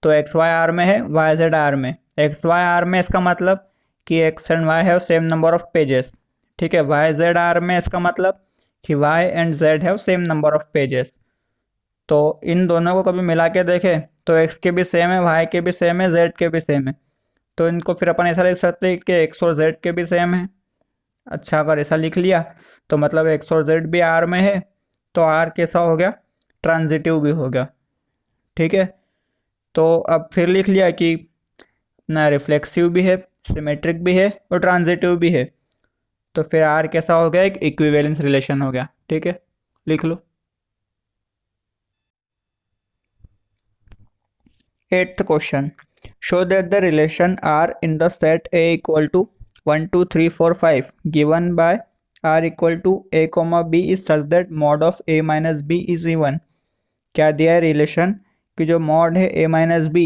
तो एक्स वाई आर में है, वाई जेड आर में। एक्स वाई आर में इसका मतलब कि x and y have same number of pages. ठीक है, वाई जेड आर में इसका मतलब कि y and z have same number of pages. तो इन दोनों को कभी मिला के देखें तो एक्स के भी सेम है, वाई के भी सेम है, जेड के भी सेम है। तो इनको फिर अपन ऐसा लिख सकते हैं कि एक्स और जेड के भी सेम है। अच्छा, अगर ऐसा लिख लिया तो मतलब एक्स और जेड भी आर में है, तो आर कैसा हो गया, ट्रांजिटिव भी हो गया। ठीक है, तो अब फिर लिख लिया कि ना रिफ्लेक्सिव भी है, सिमेट्रिक भी है और ट्रांजिटिव भी है। तो फिर आर कैसा हो गया, एक इक्विवेलेंस रिलेशन हो गया। ठीक है, लिख लो। Eighth question, show that the relation R in the set A equal to 1 2 3 4 5 given by R equal to A comma B is such that mod of A minus B is even. क्या दिया है relation कि जो mod है A minus B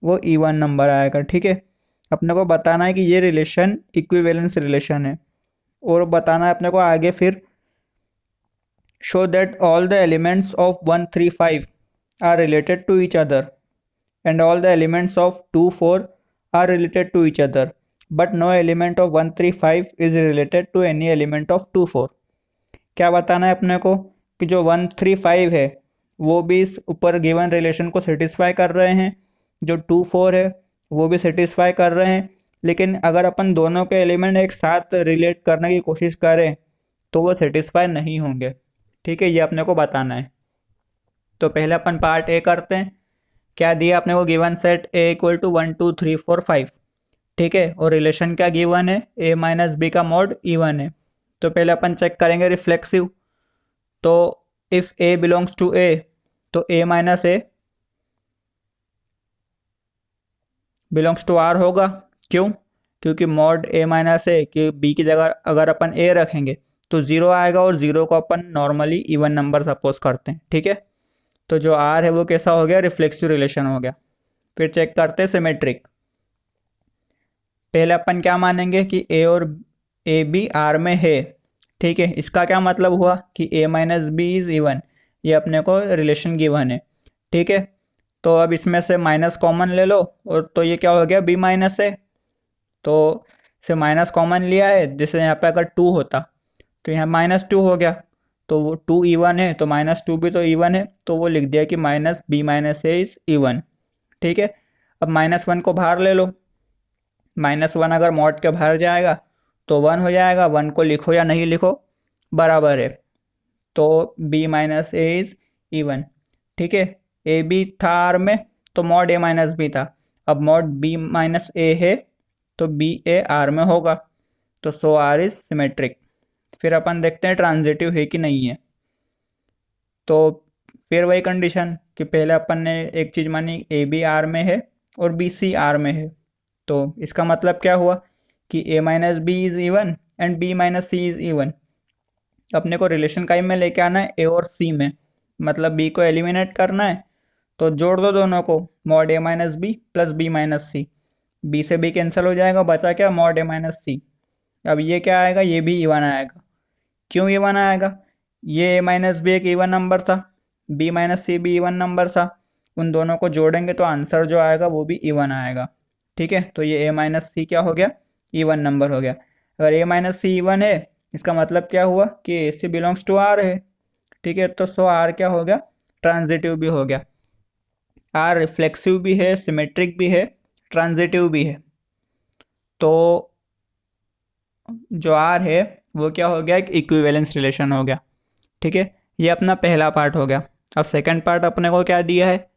वो even number आएगा। ठीक है, अपने को बताना है कि ये रिलेशन इक्विवेलेंस रिलेशन है, और बताना है अपने को आगे फिर show that all the elements of 1 3 5 are related to each other and all the elements of 2 4 are related to each other, but no element of 1 3 5 is related to any element of 2 4। क्या बताना है अपने को कि जो 1 3 5 है वो भी इस ऊपर गिवन रिलेशन को सेटिस्फाई कर रहे हैं, जो 2 4 है वो भी सेटिस्फाई कर रहे हैं, लेकिन अगर अपन दोनों के एलिमेंट एक साथ रिलेट करने की कोशिश करें तो वो सेटिस्फाई नहीं होंगे। ठीक है, ये अपने को बताना है। तो पहले अपन पार्ट ए करते हैं। क्या दिया अपने को, given set A equal to 1 2 3 4 5। ठीक है, और रिलेशन क्या गिवन है, ए माइनस बी का मॉड इवन है। तो पहले अपन चेक करेंगे रिफ्लेक्सिव। तो if A belongs to A, तो A minus A belongs to R होगा। क्यों, क्योंकि मॉड ए माइनस ए कि बी की जगह अगर अपन ए रखेंगे तो जीरो आएगा, और जीरो को अपन नॉर्मली इवन नंबर सपोज करते हैं। ठीक है, तो जो आर है वो कैसा हो गया, रिफ्लेक्सिव रिलेशन हो गया। फिर चेक करते हैं सिमेट्रिक। पहले अपन क्या मानेंगे कि ए और ए बी आर में है। ठीक है, इसका क्या मतलब हुआ कि A minus B is even, ये अपने को रिलेशन गिवन है। ठीक है, तो अब इसमें से माइनस कॉमन ले लो, और तो ये क्या हो गया, बी माइनस है। तो से माइनस कॉमन लिया है, जैसे यहाँ पे अगर टू होता तो यहाँ माइनस टू हो गया। तो वो टू इवन है तो माइनस टू भी तो इवन है, तो वो लिख दिया कि minus b minus a is even. ठीक है, अब माइनस वन को बाहर ले लो। माइनस वन अगर मॉड के बाहर जाएगा तो वन हो जाएगा, वन को लिखो या नहीं लिखो बराबर है। तो b minus a is even. ठीक है, ए बी था आर में तो मॉड ए माइनस बी था, अब मॉड बी माइनस ए है तो बी ए आर में होगा। तो सो आर इज सिमेट्रिक। फिर अपन देखते हैं ट्रांजिटिव है कि नहीं है। तो फिर वही कंडीशन कि पहले अपन ने एक चीज़ मानी ए बी आर में है और बी सी आर में है। तो इसका मतलब क्या हुआ कि A minus B is even and B minus C is even. अपने को रिलेशन काइम में लेके आना है ए और सी में, मतलब बी को एलिमिनेट करना है। तो जोड़ दो दोनों को, मॉड ए minus B plus B minus C. B से बी कैंसिल हो जाएगा, बचा क्या, मॉड ए माइनस सी। अब ये क्या आएगा, ये भी इवन आएगा। क्यों इवन आएगा, ये ए माइनस बी एक इवन नंबर था, बी माइनस सी भी इवन नंबर था। उन दोनों को जोड़ेंगे तो आंसर जो आएगा वो भी इवन आएगा। ठीक है, तो ये ए माइनस सी क्या हो गया, इवन नंबर हो गया। अगर ए माइनस सी इवन है, इसका मतलब क्या हुआ कि a c belongs to R है। ठीक है, तो सो आर क्या हो गया, ट्रांजिटिव भी हो गया। आर रिफ्लेक्सिव भी है, सिमेट्रिक भी है, ट्रांजिटिव भी है। तो जो आर है वो क्या हो गया, एक इक्विवेलेंस रिलेशन हो गया। ठीक है, ये अपना पहला पार्ट हो गया। अब सेकंड पार्ट अपने को क्या दिया है,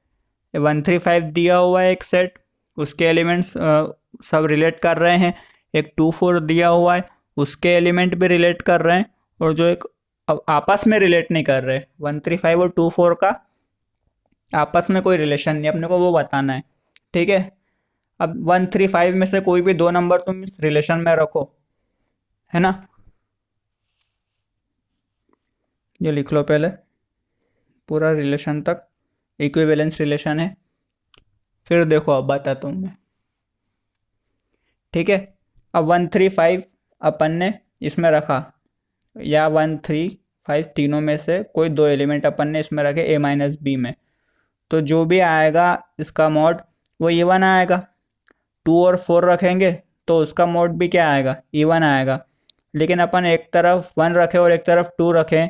135 दिया हुआ है एक सेट, उसके एलिमेंट्स सब रिलेट कर रहे हैं। एक 24 दिया हुआ है, उसके एलिमेंट भी रिलेट कर रहे हैं। और जो एक अब आपस में रिलेट नहीं कर रहे, 135 और 24 का आपस में कोई रिलेशन नहीं, अपने को वो बताना है। ठीक है, अब 135 में से कोई भी दो नंबर तुम इस रिलेशन में रखो, है ना। ये लिख लो पहले, पूरा रिलेशन तक इक्विवेलेंस रिलेशन है, फिर देखो अब बताता हूँ मैं। ठीक है, अब 135 अपन ने इसमें रखा, या 135 तीनों में से कोई दो एलिमेंट अपन ने इसमें रखे a माइनस बी में, तो जो भी आएगा इसका मॉड वो इवन आएगा। 2 और 4 रखेंगे तो उसका मोड भी क्या आएगा, इवन आएगा। लेकिन अपन एक तरफ 1 रखें और एक तरफ 2 रखें,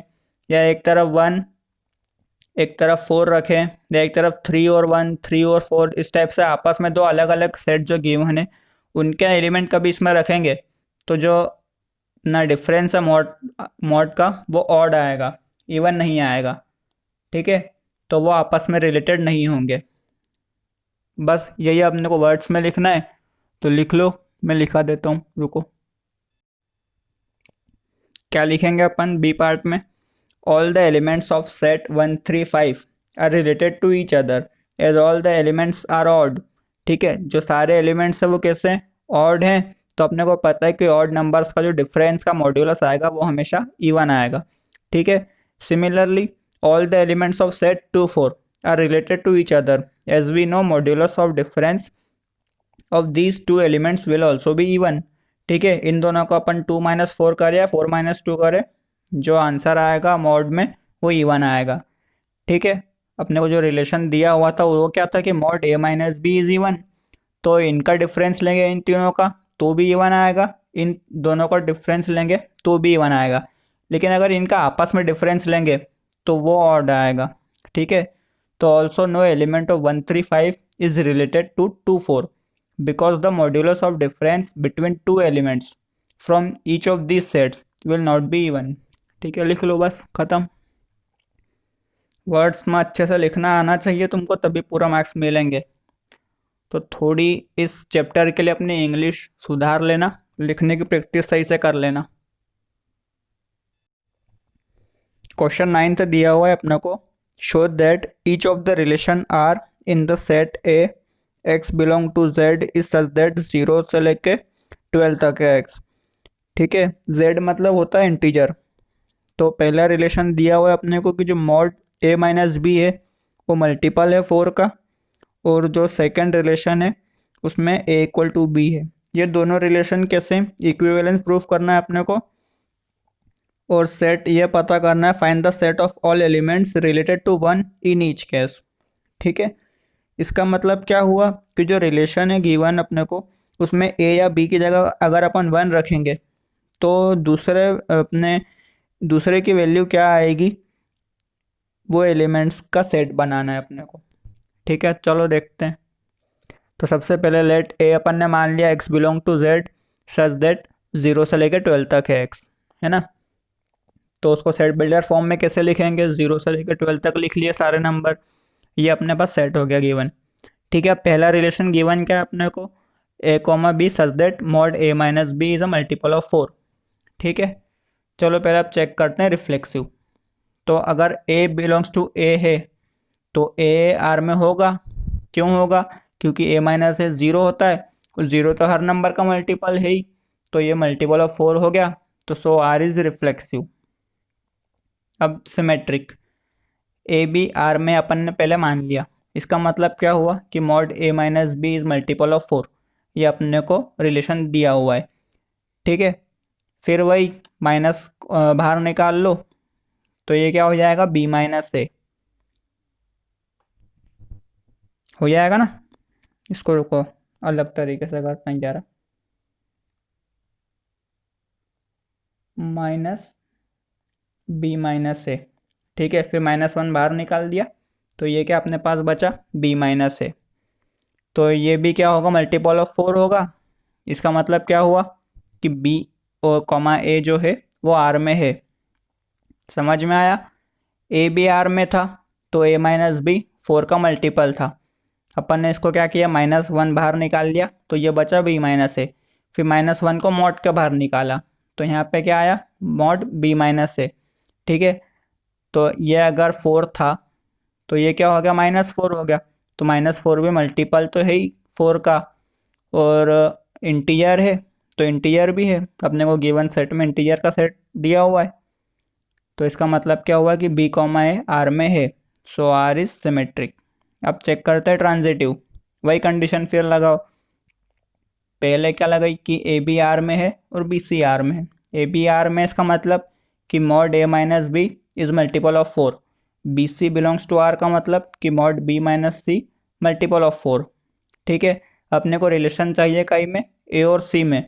या एक तरफ 1 एक तरफ 4 रखें, या एक तरफ 3 और 1 3 और 4, इस टाइप से आपस में दो अलग अलग सेट जो गिवन है उनके एलिमेंट कभी इसमें रखेंगे तो जो ना डिफरेंस है मॉड मॉड का वो ऑड आएगा, इवन नहीं आएगा। ठीक है, तो वो आपस में रिलेटेड नहीं होंगे। बस यही अपने को वर्ड्स में लिखना है, तो लिख लो, मैं लिखा देता हूँ, रुको। क्या लिखेंगे अपन बी पार्ट में, all the elements of set 135 are related to each other as all the elements are odd. ठीक है, जो सारे एलिमेंट्स हैं वो कैसे ऑड हैं, तो अपने को पता है कि ऑड नंबर्स का जो डिफरेंस का मॉड्यूलस आएगा वो हमेशा इवन आएगा। ठीक है, similarly all the elements of set 2 4 are related to each other as we know modulus of difference of these two elements will also be even. ठीक है, इन दोनों को अपन 2 - 4 करें या 4 - 2 करें, जो आंसर आएगा मॉड में वो इवन आएगा। ठीक है, अपने को जो रिलेशन दिया हुआ था वो क्या था कि mod a minus B is even, तो इनका डिफरेंस लेंगे इन तीनों का तो भी इवन आएगा, इन दोनों का डिफरेंस लेंगे तो भी इवन आएगा। लेकिन अगर इनका आपस में डिफरेंस लेंगे तो वो ऑड आएगा। ठीक है, तो also no element of 135 is related to 2 4 because the modulus of difference between two elements from each of these sets will not be even। ठीक है, लिख लो, बस खत्म। वर्ड्स में अच्छे से लिखना आना चाहिए तुमको, तभी पूरा मार्क्स मिलेंगे। तो थोड़ी इस चैप्टर के लिए अपनी इंग्लिश सुधार लेना, लिखने की प्रैक्टिस सही से कर लेना। क्वेश्चन 9 से दिया हुआ है अपने को, show that each of the relation R in the set A x belong to Z is such that 0 से लेके 12 तक है एक्स। ठीक है, जेड मतलब होता है इंटीजर। तो पहला रिलेशन दिया हुआ है अपने को कि जो मॉड ए माइनस बी है वो मल्टीपल है 4 का, और जो सेकंड रिलेशन है उसमें ए इक्वल टू बी है। ये दोनों रिलेशन कैसे, इक्विवेलेंस प्रूफ करना है अपने को, और सेट ये पता करना है, find the set of all elements related to one in each case. ठीक है, इसका मतलब क्या हुआ कि जो रिलेशन है गिवन अपने को, उसमें ए या बी की जगह अगर अपन 1 रखेंगे तो दूसरे की वैल्यू क्या आएगी, वो एलिमेंट्स का सेट बनाना है अपने को। ठीक है, चलो देखते हैं। तो सबसे पहले लेट ए अपन ने मान लिया x belong to Z such that 0 से लेकर 12 तक है एक्स, है ना। तो उसको सेट बिल्डर फॉर्म में कैसे लिखेंगे, 0 से लेकर 12 तक लिख लिए सारे नंबर, ये अपने पास सेट हो गया गिवन। ठीक है, पहला रिलेशन गिवन क्या है अपने को, A comma B such that mod A minus B is a multiple of 4। ठीक है, चलो पहले आप चेक करते हैं रिफ्लेक्सिव। तो अगर ए बिलोंग्स टू ए है तो ए आर में होगा, क्यों होगा, क्योंकि ए माइनस है 0 होता है, और 0 तो हर नंबर का मल्टीपल है ही, तो ये मल्टीपल ऑफ 4 हो गया, तो सो आर इज रिफ्लेक्सिव। अब सिमेट्रिक, ए बी आर में अपन ने पहले मान लिया, इसका मतलब क्या हुआ कि mod A minus B is multiple of 4, ये अपने को रिलेशन दिया हुआ है। ठीक है, फिर वही माइनस बाहर निकाल लो, तो ये क्या हो जाएगा, बी माइनस ए हो जाएगा ना। इसको रुको, अलग तरीके से करते हैं जरा, माइनस बी माइनस ए। ठीक है, फिर -1 बाहर निकाल दिया, तो ये क्या अपने पास बचा, बी माइनस ए। तो ये भी क्या होगा, मल्टीपल ऑफ 4 होगा। इसका मतलब क्या हुआ कि बी और कॉमा ए जो है वो आर में है। समझ में आया? ए भी आर में था तो ए माइनस बी 4 का मल्टीपल था। अपन ने इसको क्या किया, -1 बाहर निकाल लिया तो ये बचा बी माइनस ए। फिर -1 को मॉड के बाहर निकाला तो यहाँ पे क्या आया, मॉड बी माइनस ए। ठीक है, तो ये अगर 4 था तो ये क्या हो गया, -4 हो गया। तो -4 भी मल्टीपल तो है ही 4 का, और इंटीजर है तो इंटीजर भी है। अपने को गिवन सेट में इंटीजर का सेट दिया हुआ है, तो इसका मतलब क्या हुआ कि बी कॉमा ए आर में है, सो आर इज सिमेट्रिक। अब चेक करते हैं ट्रांजिटिव। वही कंडीशन फिर लगाओ। पहले क्या लगाई कि ए बी आर में है और बी सी आर में है। ए बी आर में इसका मतलब कि mod A minus B is multiple of 4। B C belongs to R का मतलब कि mod b minus c multiple of 4। ठीक है, अपने को रिलेशन चाहिए कई में, ए और सी में।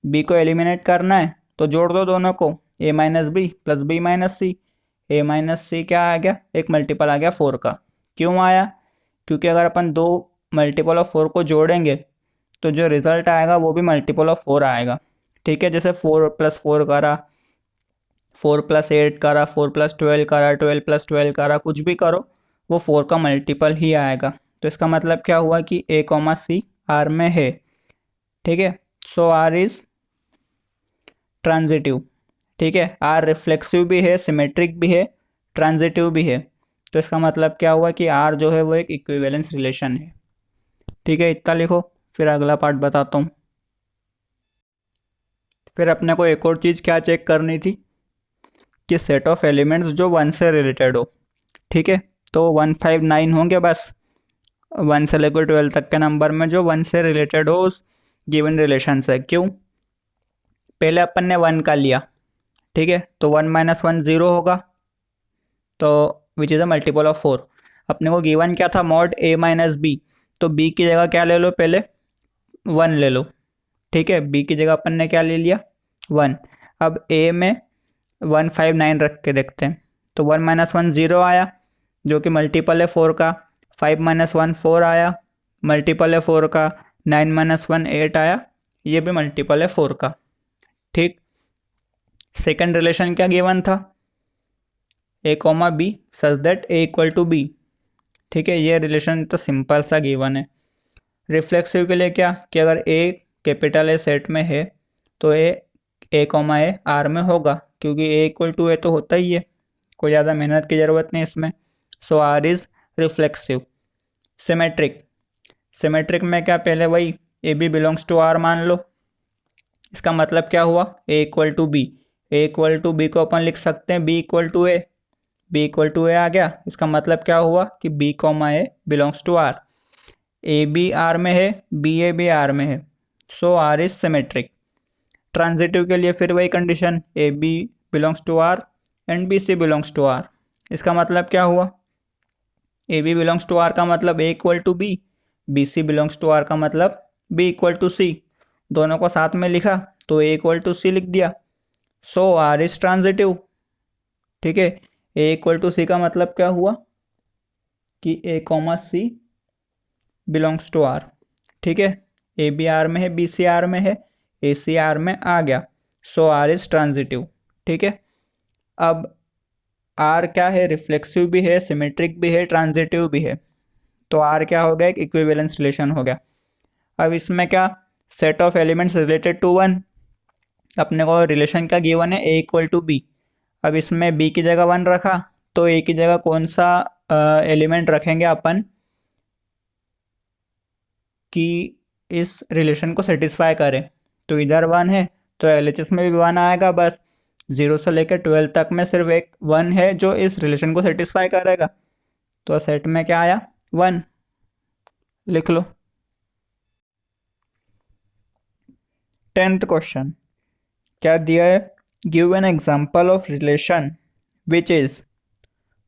बी को एलिमिनेट करना है तो जोड़ दो दोनों को, A minus B plus B minus C. A minus C क्या आ गया, एक मल्टीपल आ गया 4 का। क्यों आया? क्योंकि अगर अपन दो मल्टीपल ऑफ 4 को जोड़ेंगे तो जो रिजल्ट आएगा वो भी मल्टीपल ऑफ 4 आएगा। ठीक है, जैसे 4+4 करा, 4+8 करा, 4+12 करा, 12+12 करा, कुछ भी करो वो 4 का मल्टीपल ही आएगा। तो इसका मतलब क्या हुआ कि ए कॉमा सी आर में है। ठीक है, सो आर इज ट्रांजिटिव। ठीक है, आर रिफ्लेक्सिव भी है, सिमेट्रिक भी है, ट्रांजिटिव भी है। तो इसका मतलब क्या हुआ कि आर जो है वो एक इक्विवेलेंस रिलेशन है। ठीक है, इतना लिखो, फिर अगला पार्ट बताता हूँ। फिर अपने को एक और चीज़ क्या चेक करनी थी कि सेट ऑफ एलिमेंट्स जो 1 से रिलेटेड हो। ठीक है, तो 159 होंगे बस, 1 से लेकर 12 तक के नंबर में जो 1 से रिलेटेड हो उस गिवन रिलेशन से। क्यों? पहले अपन ने 1 का लिया, ठीक है, तो 1 - 1 0 होगा, तो which is a multiple of 4। अपने को गिवन क्या था, मॉड ए माइनस बी, तो बी की जगह क्या ले लो, पहले 1 ले लो। ठीक है, बी की जगह अपन ने क्या ले लिया, 1। अब ए में 159 रख के देखते हैं, तो 1 - 1 0 आया जो कि मल्टीपल है 4 का। 5 - 1 4 आया, मल्टीपल है 4 का। 9 - 1 8 आया, ये भी मल्टीपल है 4 का। ठीक, सेकंड रिलेशन क्या गिवन था, A comma B such that A equal to B. ठीक है, ये रिलेशन तो सिंपल सा गिवन है। रिफ्लेक्सिव के लिए क्या कि अगर ए कैपिटल ए सेट में है तो ए कॉमा ए आर में होगा, क्योंकि ए इक्वल टू ए तो होता ही है, कोई ज़्यादा मेहनत की ज़रूरत नहीं इसमें। So R is reflexive. Symmetric, symmetric में क्या, पहले वही A B belongs to R मान लो। इसका मतलब क्या हुआ, A equal to B. A equal to B को अपन लिख सकते हैं B equal to A. B equal to A आ गया, इसका मतलब क्या हुआ कि B comma A belongs to R. A B R में है, बी ए भी आर में है, सो आर इज सिमेट्रिक। ट्रांजिटिव के लिए फिर वही condition, A B belongs to R and B C belongs to R. इसका मतलब क्या हुआ, A B belongs to R का मतलब A equal to B C belongs to R का मतलब बी इक्वल टू सी। दोनों को साथ में लिखा तो ए इक्वल टू सी लिख दिया, सो आर इज ट्रांजिटिव। ठीक है, ए इक्वल टू सी का मतलब क्या हुआ कि A comma C belongs to R. ठीक है, ए बी आर में है, बी सी आर में है, ए सी आर में आ गया, सो आर इज ट्रांजिटिव। ठीक है, अब आर क्या है, रिफ्लेक्सिव भी है, सिमेट्रिक भी है, ट्रांजिटिव भी है, तो आर क्या हो गया, एक इक्विवेलेंस रिलेशन हो गया। अब इसमें क्या, set of elements related to 1। अपने को रिलेशन का गिवन है ए इक्वल टू बी। अब इसमें बी की जगह 1 रखा तो ए की जगह कौन सा एलिमेंट रखेंगे अपन कि इस रिलेशन को सेटिस्फाई करें। तो इधर 1 है तो एलएचएस में भी 1 आएगा, बस 0 से लेकर 12 तक में सिर्फ एक 1 है जो इस रिलेशन को सेटिस्फाई करेगा। तो सेट में क्या आया, 1। लिख लो। 10th क्वेश्चन क्या दिया है, give an example of relation which is.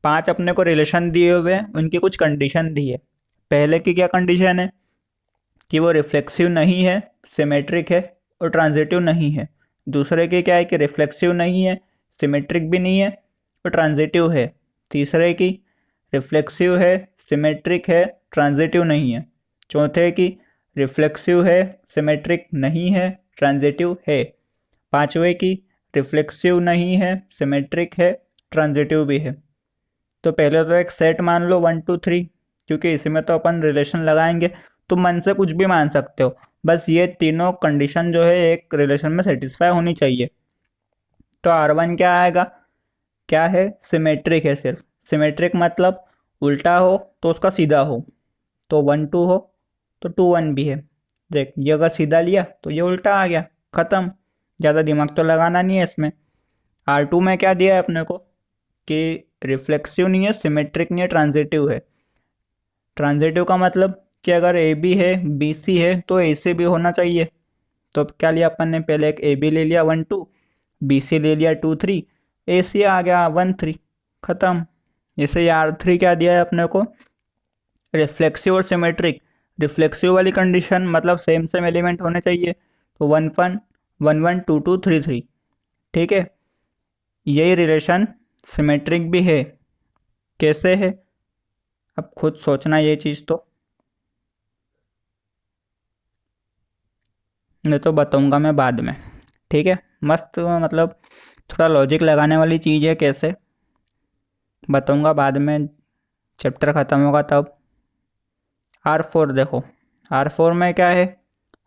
5 अपने को रिलेशन दिए हुए हैं, उनकी कुछ कंडीशन दी है। पहले की क्या कंडीशन है कि वो रिफ्लेक्सिव नहीं है, सिमेट्रिक है और ट्रांजिटिव नहीं है। दूसरे की क्या है कि रिफ्लेक्सिव नहीं है, सिमेट्रिक भी नहीं है और ट्रांजिटिव है। तीसरे की रिफ्लेक्सिव है, सिमेट्रिक है, ट्रांजिटिव नहीं है। चौथे की रिफ्लेक्सिव है, सिमेट्रिक नहीं है, ट्रांजिटिव है। पांचवे की रिफ्लेक्सिव नहीं है, सिमेट्रिक है, ट्रांजिटिव भी है। तो पहले तो एक सेट मान लो 1 2 3, क्योंकि इसी में तो अपन रिलेशन लगाएंगे। तुम मन से कुछ भी मान सकते हो, बस ये तीनों कंडीशन जो है एक रिलेशन में सेटिस्फाई होनी चाहिए। तो R1 क्या आएगा, क्या है, सिमेट्रिक है सिर्फ। सिमेट्रिक मतलब उल्टा हो तो उसका सीधा हो, तो 1 2 हो तो 2 1 भी है। देख, ये अगर सीधा लिया तो ये उल्टा आ गया, खत्म। ज़्यादा दिमाग तो लगाना नहीं है इसमें। R2 में क्या दिया है अपने को कि रिफ्लेक्सिव नहीं है, सिमेट्रिक नहीं है, ट्रांजिटिव है। ट्रांजिटिव का मतलब कि अगर ए बी है, बी सी है, तो ए सी भी होना चाहिए। तो अब क्या लिया अपन ने, पहले एक ए बी ले लिया 1 2, बी सी ले लिया 2 3, ए सी आ गया 1 3, खत्म। इसे R3 क्या दिया है अपने को, रिफ्लेक्सिव और सिमेट्रिक। रिफ्लेक्सिव वाली कंडीशन मतलब सेम सेम एलिमेंट होने चाहिए, तो 1 1 1 1 2 2 3 3, ठीक है। यही रिलेशन सिमेट्रिक भी है। कैसे है, अब खुद सोचना ये चीज़ तो, नहीं तो बताऊंगा मैं बाद में, ठीक है। मस्त मतलब थोड़ा लॉजिक लगाने वाली चीज़ है, कैसे बताऊंगा बाद में, चैप्टर ख़त्म होगा तब। R4 देखो, R4 में क्या है,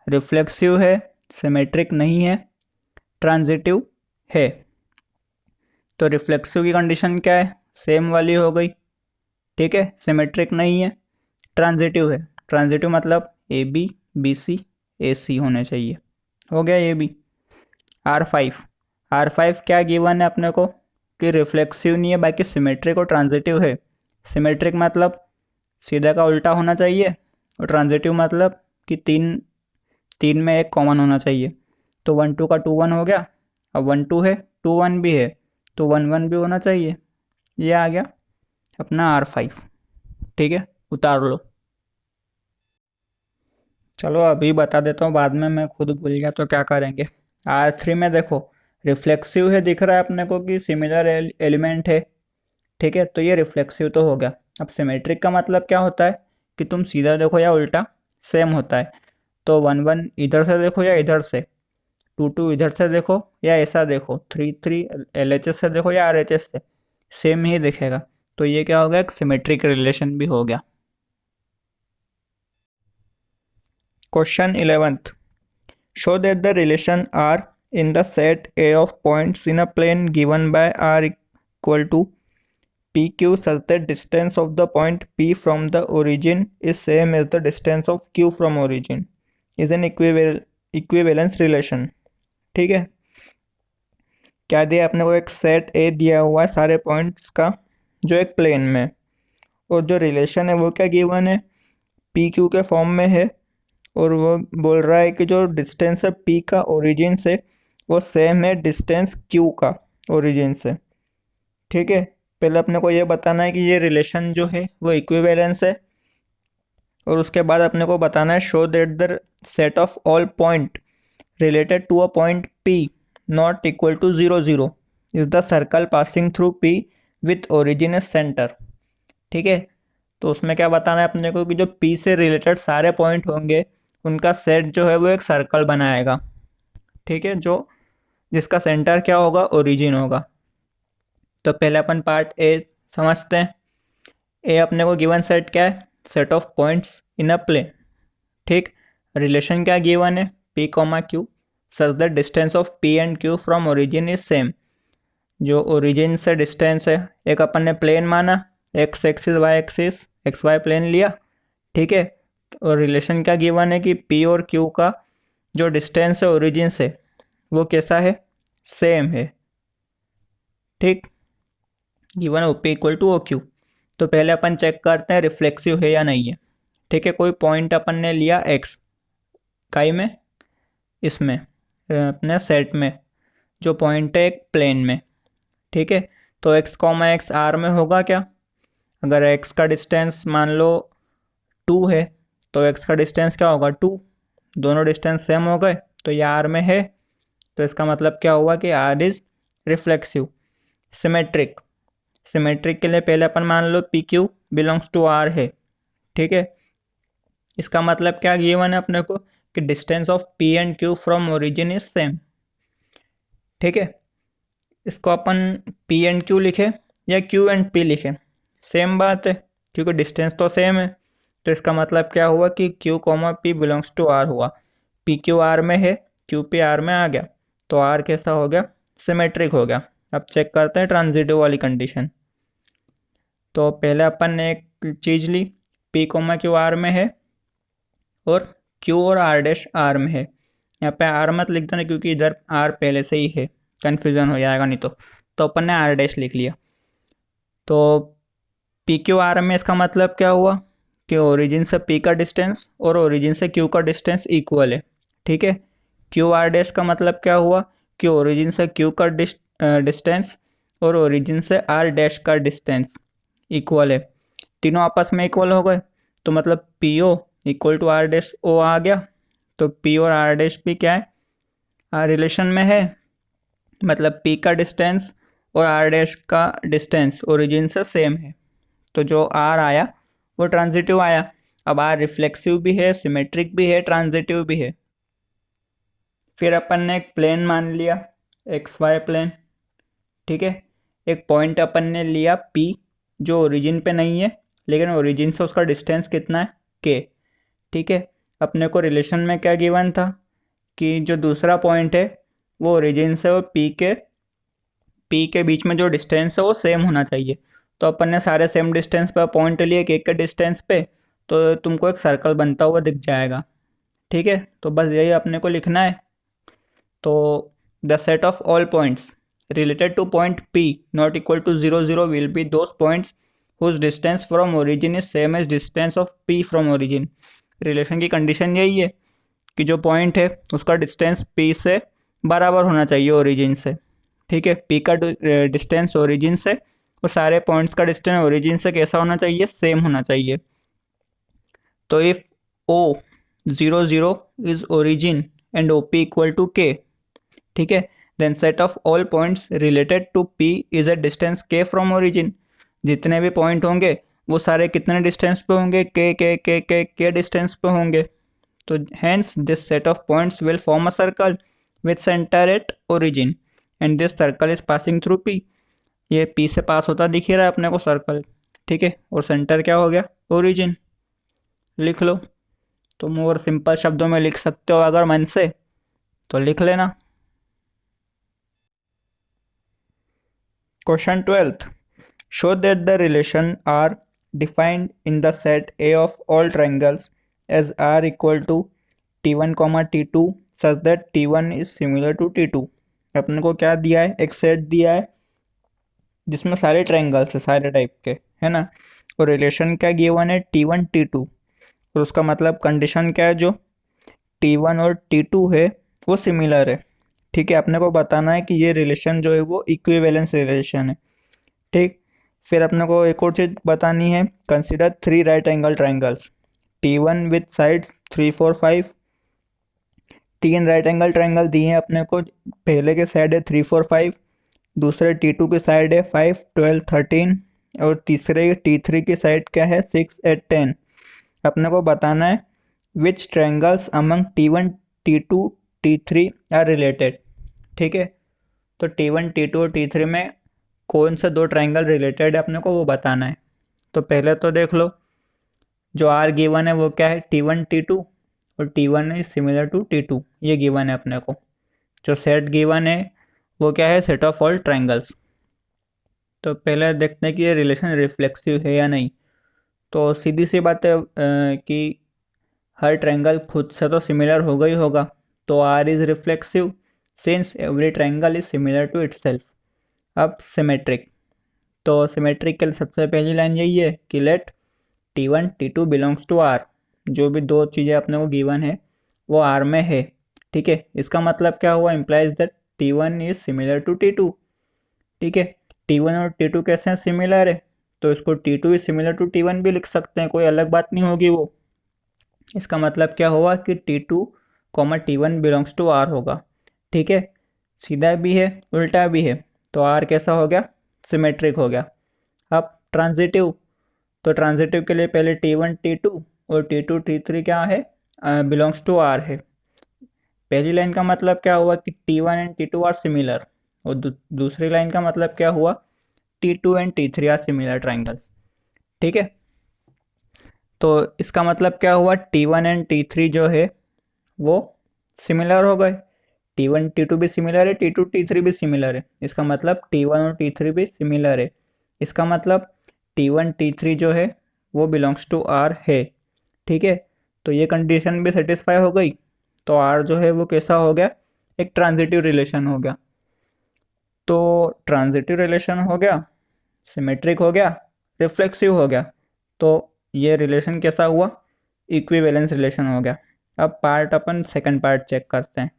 रिफ्लेक्सिव है, सिमेट्रिक नहीं है, ट्रांजिटिव है। तो रिफ्लेक्सिव की कंडीशन क्या है, सेम वाली हो गई, ठीक है। सिमेट्रिक नहीं है, ट्रांजिटिव है। ट्रांजिटिव मतलब ए बी, बी सी, ए सी होने चाहिए। हो गया ये भी। R5, R5 क्या गिवन है अपने को कि रिफ्लेक्सिव नहीं है, बाकी सिमेट्रिक और ट्रांजिटिव है। सिमेट्रिक मतलब सीधा का उल्टा होना चाहिए, और ट्रांजिटिव मतलब कि तीन तीन में एक कॉमन होना चाहिए। तो 1 2 का 2 1 हो गया, अब 1 2 है, 2 1 भी है, तो 1 1 भी होना चाहिए। ये आ गया अपना R5, ठीक है, उतार लो। चलो अभी बता देता हूँ, बाद में मैं खुद भूल गया तो क्या करेंगे। R3 में देखो, रिफ्लेक्सिव है दिख रहा है अपने को कि सिमिलर एलिमेंट है, ठीक है, तो ये रिफ्लेक्सिव तो हो गया। अब सिमेट्रिक का मतलब क्या होता है कि तुम सीधा देखो या उल्टा, सेम होता है। तो 1 1 इधर से देखो या इधर से, 2 2 इधर से देखो या ऐसा देखो, 3 3 LHS से देखो या RHS से, सेम ही दिखेगा। तो ये क्या हो गया, एक सिमेट्रिक रिलेशन भी हो गया। Question 11th, show that the relation R in the set A of points in a plane given by R equal to PQ such that distance of the point P from the origin is same as the distance of Q from origin is an equivalence relation, ठीक है। क्या दिया अपने को, एक set ए दिया हुआ है सारे पॉइंट्स का जो एक प्लेन में, और जो रिलेशन है वो क्या गिवन है, पी क्यू के फॉर्म में है। और वो बोल रहा है कि जो डिस्टेंस है पी का ओरिजिन से, वो सेम है डिस्टेंस क्यू का ओरिजिन से, ठीक है। पहले अपने को ये बताना है कि ये रिलेशन जो है वो इक्विवेलेंस है, और उसके बाद अपने को बताना है show that the set of all point related to a point P not equal to 0 0 is the circle passing through P with origin as center, ठीक है। तो उसमें क्या बताना है अपने को कि जो P से रिलेटेड सारे पॉइंट होंगे उनका सेट जो है वो एक सर्कल बनाएगा, ठीक है, जो जिसका सेंटर क्या होगा, ओरिजिन होगा। तो पहले अपन पार्ट ए समझते हैं। ए अपने को गिवन सेट क्या है, set of points in a plane, ठीक। रिलेशन क्या गिवन है, P comma Q such the distance of P and Q from origin is same. जो ओरिजिन से डिस्टेंस है, एक अपन ने प्लेन माना, x axis y axis, x y plane लिया, ठीक है। और रिलेशन क्या गिवन है कि पी और क्यू का जो डिस्टेंस है ओरिजिन से वो कैसा है, सेम है, ठीक। Given O P equal to O Q. तो पहले अपन चेक करते हैं रिफ्लेक्सिव है या नहीं है, ठीक है। कोई पॉइंट अपन ने लिया एक्स काई में, इसमें अपने सेट में जो पॉइंट है एक प्लेन में, ठीक है। तो x कॉमा एक्स आर में होगा क्या, अगर x का डिस्टेंस मान लो 2 है, तो x का डिस्टेंस क्या होगा 2, दोनों डिस्टेंस सेम हो गए, तो ये r में है। तो इसका मतलब क्या हुआ कि r is reflexive. Symmetric, symmetric के लिए पहले अपन मान लो P Q belongs to r है, ठीक है। इसका मतलब क्या गिवन है अपने को कि distance of P and Q from origin is same, ठीक है। इसको अपन पी एंड क्यू लिखे या क्यू एंड पी लिखे, सेम बात है, क्योंकि डिस्टेंस तो सेम है। तो इसका मतलब क्या हुआ कि Q comma P belongs to R हुआ। पी क्यू आर में है, क्यू पी आर में आ गया, तो आर कैसा हो गया, सिमेट्रिक हो गया। अब चेक करते हैं ट्रांजिटिव वाली कंडीशन। तो पहले अपन ने एक चीज ली, पी कोमा क्यू आर में है और क्यू और आर डैश आर में है। यहाँ पे आर मत लिख देना क्योंकि इधर आर पहले से ही है, कंफ्यूजन हो जाएगा नहीं तो अपन ने आर डैश लिख लिया। तो पी क्यू आर में इसका मतलब क्या हुआ कि ओरिजिन से पी का डिस्टेंस और ओरिजिन से क्यू का डिस्टेंस इक्वल है। ठीक है। क्यू आर डैश का मतलब क्या हुआ कि ओरिजिन से क्यू का डिस्टेंस और ओरिजिन से आर डैश का डिस्टेंस इक्वल है, तीनों आपस में इक्वल हो गए। तो मतलब P O equal to R dash O आ गया। तो पी और आर डैश भी क्या है, आर रिलेशन में है, मतलब पी का डिस्टेंस और आर डैश का डिस्टेंस ओरिजिन से सेम है। तो जो आर आया वो ट्रांजिटिव आया। अब आर रिफ्लेक्सिव भी है, सिमेट्रिक भी है, ट्रांजिटिव भी है। फिर अपन ने एक प्लेन मान लिया, एक्स वाई प्लेन। ठीक है। एक पॉइंट अपन ने लिया पी जो ओरिजिन पे नहीं है, लेकिन ओरिजिन से उसका डिस्टेंस कितना है, के। ठीक है। अपने को रिलेशन में क्या गिवन था कि जो दूसरा पॉइंट है वो ओरिजिन से और पी के बीच में जो डिस्टेंस है वो सेम होना चाहिए। तो अपन ने सारे सेम डिस्टेंस पे पॉइंट लिए के के डिस्टेंस पे, तो तुमको एक सर्कल बनता हुआ दिख जाएगा। ठीक है। तो बस यही अपने को लिखना है। तो the set of all points related to point P not equal to 0 0 will be those points whose distance from origin is same as distance of P from origin। Relation की कंडीशन यही है कि जो पॉइंट है उसका distance P से बराबर होना चाहिए ओरिजिन से। ठीक है। P का डिस्टेंस ओरिजिन से और सारे पॉइंट्स का डिस्टेंस ओरिजिन से कैसा होना चाहिए, सेम होना चाहिए। तो if O 0 0 is origin and OP equal to K, ठीक है, then set of all points related to P is a distance k from origin. जितने भी पॉइंट होंगे वो सारे कितने डिस्टेंस पे होंगे, के डिस्टेंस पे होंगे। तो hence this set of points will form a circle with centre at origin and this circle is passing through P. ये पी से पास होता दिख ही रहा है अपने को सर्कल। ठीक है। और सेंटर क्या हो गया, ओरिजिन। लिख लो। तुम और सिंपल शब्दों में लिख सकते हो अगर मन से तो लिख लेना। Question 12th, show that the relation R defined in the set A of all triangles as R equal to T1, T2 such that T1 is similar to T2। अपने को क्या दिया है, एक सेट दिया है जिसमें सारे ट्रायंगल्स है, सारे टाइप के, है ना। और रिलेशन क्या गिवन है, T1 T2। और उसका मतलब कंडीशन क्या है, जो T1 और T2 है वो सिमिलर है। ठीक है। अपने को बताना है कि ये रिलेशन जो है वो इक्विवेलेंस रिलेशन है। ठीक। फिर अपने को एक और चीज बतानी है, consider 3 right angle triangles T1 with sides 3 4 5। तीन राइट एंगल ट्राइंगल दिए हैं अपने को, पहले के साइड है 3 4 5, दूसरे T2 की साइड है 5 12 13 और तीसरे T3 की साइड क्या है 6 8 10। अपने को बताना है which triangles among T1 T2 T3 are related. ठीक है। तो T1 T2 और T3 में कौन से दो ट्राइंगल रिलेटेड है अपने को वो बताना है। तो पहले तो देख लो, जो आर गिवन है वो क्या है, T1 T2 और T1 is similar to T2, ये गिवन है अपने को। जो सेट गिवन है वो क्या है, सेट ऑफ ऑल ट्राइंगल्स। तो पहले देखते हैं कि ये रिलेशन रिफ्लेक्सिव है या नहीं। तो सीधी सी बात है कि हर ट्रायंगल खुद से तो सिमिलर होगा ही होगा। तो R is reflexive since every triangle is similar to itself. अब सिमेट्रिक, तो सिमेट्रिक के लिए सबसे पहली लाइन यही है कि late T1 T2 belongs to are. जो भी दो चीज़ें अपने को गिवन है वो आर में है। ठीक है। इसका मतलब क्या हुआ, implies that T1 is similar to T2। ठीक है। T1 और T2 कैसे हैं, सिमिलर है, तो इसको T2 is similar to T1 भी लिख सकते हैं, कोई अलग बात नहीं होगी वो। इसका मतलब क्या हुआ कि T2 T1 belongs to R होगा। ठीक है। सीधा भी है उल्टा भी है, तो आर कैसा हो गया, सिमेट्रिक हो गया। अब ट्रांजिटिव, तो ट्रांजिटिव के लिए पहले T1 T2 और T2 T3 क्या है, बिलोंग्स टू आर है। पहली लाइन का मतलब क्या हुआ कि T1 and T2 are similar, और दूसरी लाइन का मतलब क्या हुआ, T2 and T3 are similar triangles. ठीक है, तो इसका मतलब क्या हुआ, T1 एंड T3 जो है वो सिमिलर हो गए। T1 T2 भी सिमिलर है, T2 T3 भी सिमिलर है, इसका मतलब T1 और T3 भी सिमिलर है। इसका मतलब T1 T3 जो है वो बिलोंग्स टू R है। ठीक है, तो ये कंडीशन भी सेटिस्फाई हो गई, तो R जो है वो कैसा हो गया, एक ट्रांजिटिव रिलेशन हो गया। तो ट्रांजिटिव रिलेशन हो गया, सिमेट्रिक हो गया, रिफ्लेक्सिव हो गया, तो ये रिलेशन कैसा हुआ, इक्विवेलेंस रिलेशन हो गया। अब पार्ट अपन सेकंड पार्ट चेक करते हैं।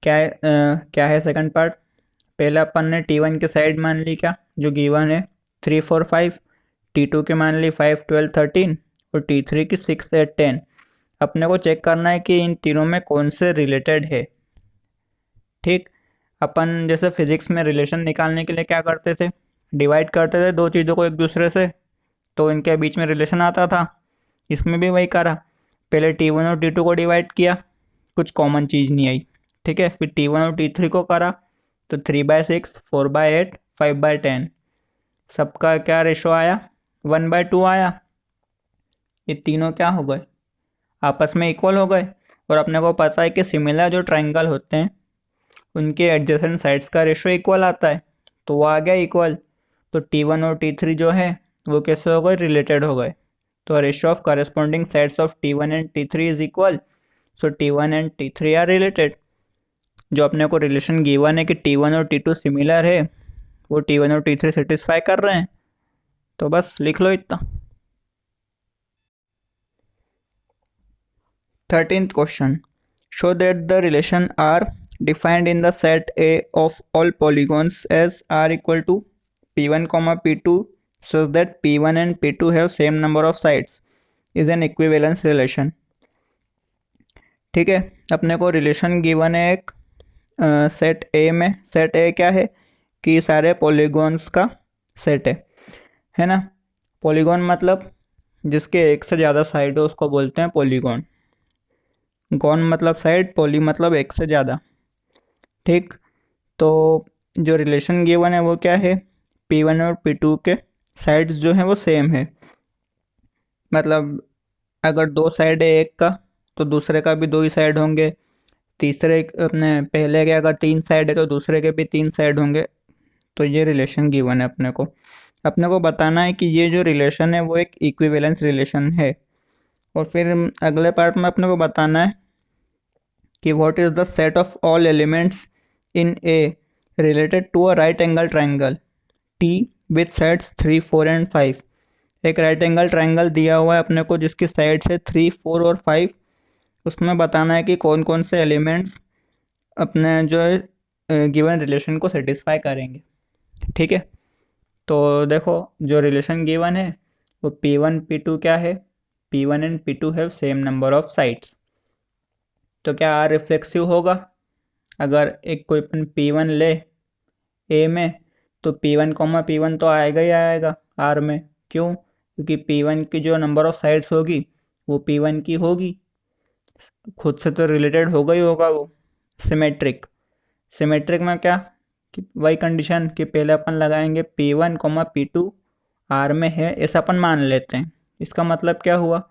क्या है सेकंड पार्ट। पहले अपन ने T1 की साइड मान ली क्या, जो गिवन है 3 4 5, T2 की मान ली 5 12 13 और T3 की 6 8 10। अपने को चेक करना है कि इन तीनों में कौन से रिलेटेड है। ठीक, अपन जैसे फिजिक्स में रिलेशन निकालने के लिए क्या करते थे, डिवाइड करते थे दो चीज़ों को एक दूसरे से, तो इनके बीच में रिलेशन आता था। इसमें भी वही करा, पहले T1 और T2 को डिवाइड किया, कुछ कॉमन चीज़ नहीं आई। ठीक है, फिर T1 और T3 को करा, तो 3/6 4/8 5/10, सबका क्या रेशो आया, 1/2 आया। ये तीनों क्या हो गए, आपस में इक्वल हो गए। और अपने को पता है कि सिमिलर जो ट्राइंगल होते हैं उनके एडजेसेंट साइड्स का रेशो इक्वल आता है, तो वो आ गया इक्वल। तो T1 और T3 जो है वो कैसे हो गए, रिलेटेड हो गए। तो ratio of corresponding sides of T1 and T3 is equal, so T1 and T3 are related. जो अपने को रिलेशन गिवन है कि T1 और T2 सिमिलर है, वो T1 और T3 सेटिस्फाई कर रहे हैं, तो बस लिख लो इतना। 13th question, show that the relation R defined in the set A of all polygons as R equal to P1 P2 so that P1 and P2 have same number of sides is an equivalence relation। ठीक है, अपने को relation given है एक set ए में। Set ए क्या है कि सारे पॉलीगॉन्स का सेट है ना। पॉलीगॉन मतलब जिसके एक से ज़्यादा साइड हो उसको बोलते हैं पॉलीगॉन। गॉन मतलब साइड, पॉली मतलब एक से ज़्यादा। ठीक, तो जो रिलेशन गिवन है वो क्या है, P1 और P2 के साइड्स जो हैं वो सेम है। मतलब अगर दो साइड है एक का, तो दूसरे का भी दो ही साइड होंगे। तीसरे अपने पहले के अगर तीन साइड है तो दूसरे के भी तीन साइड होंगे। तो ये रिलेशन गिवन है अपने को बताना है कि ये जो रिलेशन है वो एक इक्विवेलेंस रिलेशन है। और फिर अगले पार्ट में अपने को बताना है कि what is the set of all elements in A related to a right angle triangle T with sides 3 4 and 5। एक राइट एंगल ट्राइंगल दिया हुआ है अपने को जिसकी साइड्स है 3 4 और 5। उसमें बताना है कि कौन कौन से एलिमेंट्स अपने जो गिवन रिलेशन को सेटिस्फाई करेंगे। ठीक है, तो देखो जो रिलेशन गिवन है वो P1 P2 क्या है, P1 and P2 have same number of sides. तो क्या R रिफ्लेक्सिव होगा, अगर एक कोई अपन P1 ले ए में, तो P1 P1 तो आएगा ही आएगा R में। क्यों, क्योंकि P1 की जो नंबर ऑफ साइड्स होगी वो P1 की होगी, खुद से तो रिलेटेड होगा ही होगा वो। सिमेट्रिक, सिमेट्रिक में क्या कि वही कंडीशन कि पहले अपन लगाएंगे P1 P2 R में है ऐसा अपन मान लेते हैं। इसका मतलब क्या हुआ,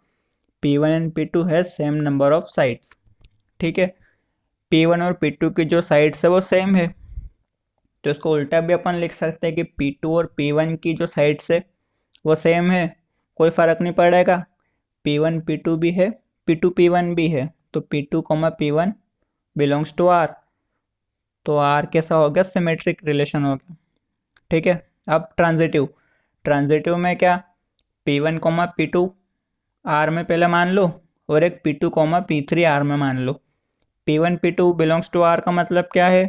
P1 एंड P2 है सेम नंबर ऑफ साइड्स। ठीक है, P1 और P2 की जो साइड्स है वो सेम है, तो इसको उल्टा भी अपन लिख सकते हैं कि P2 और P1 की जो साइड्स है वो सेम है, कोई फ़र्क नहीं पड़ेगा। P1 P2 भी है, P2 P1 भी है, तो P2 P1 belongs to R। तो R कैसा हो गया, सिमेट्रिक रिलेशन हो गया। ठीक है, अब ट्रांजिटिव, ट्रांजिटिव में क्या, P1 P2 R में पहले मान लो, और एक P2 P3 R में मान लो। P1 P2 belongs to R का मतलब क्या है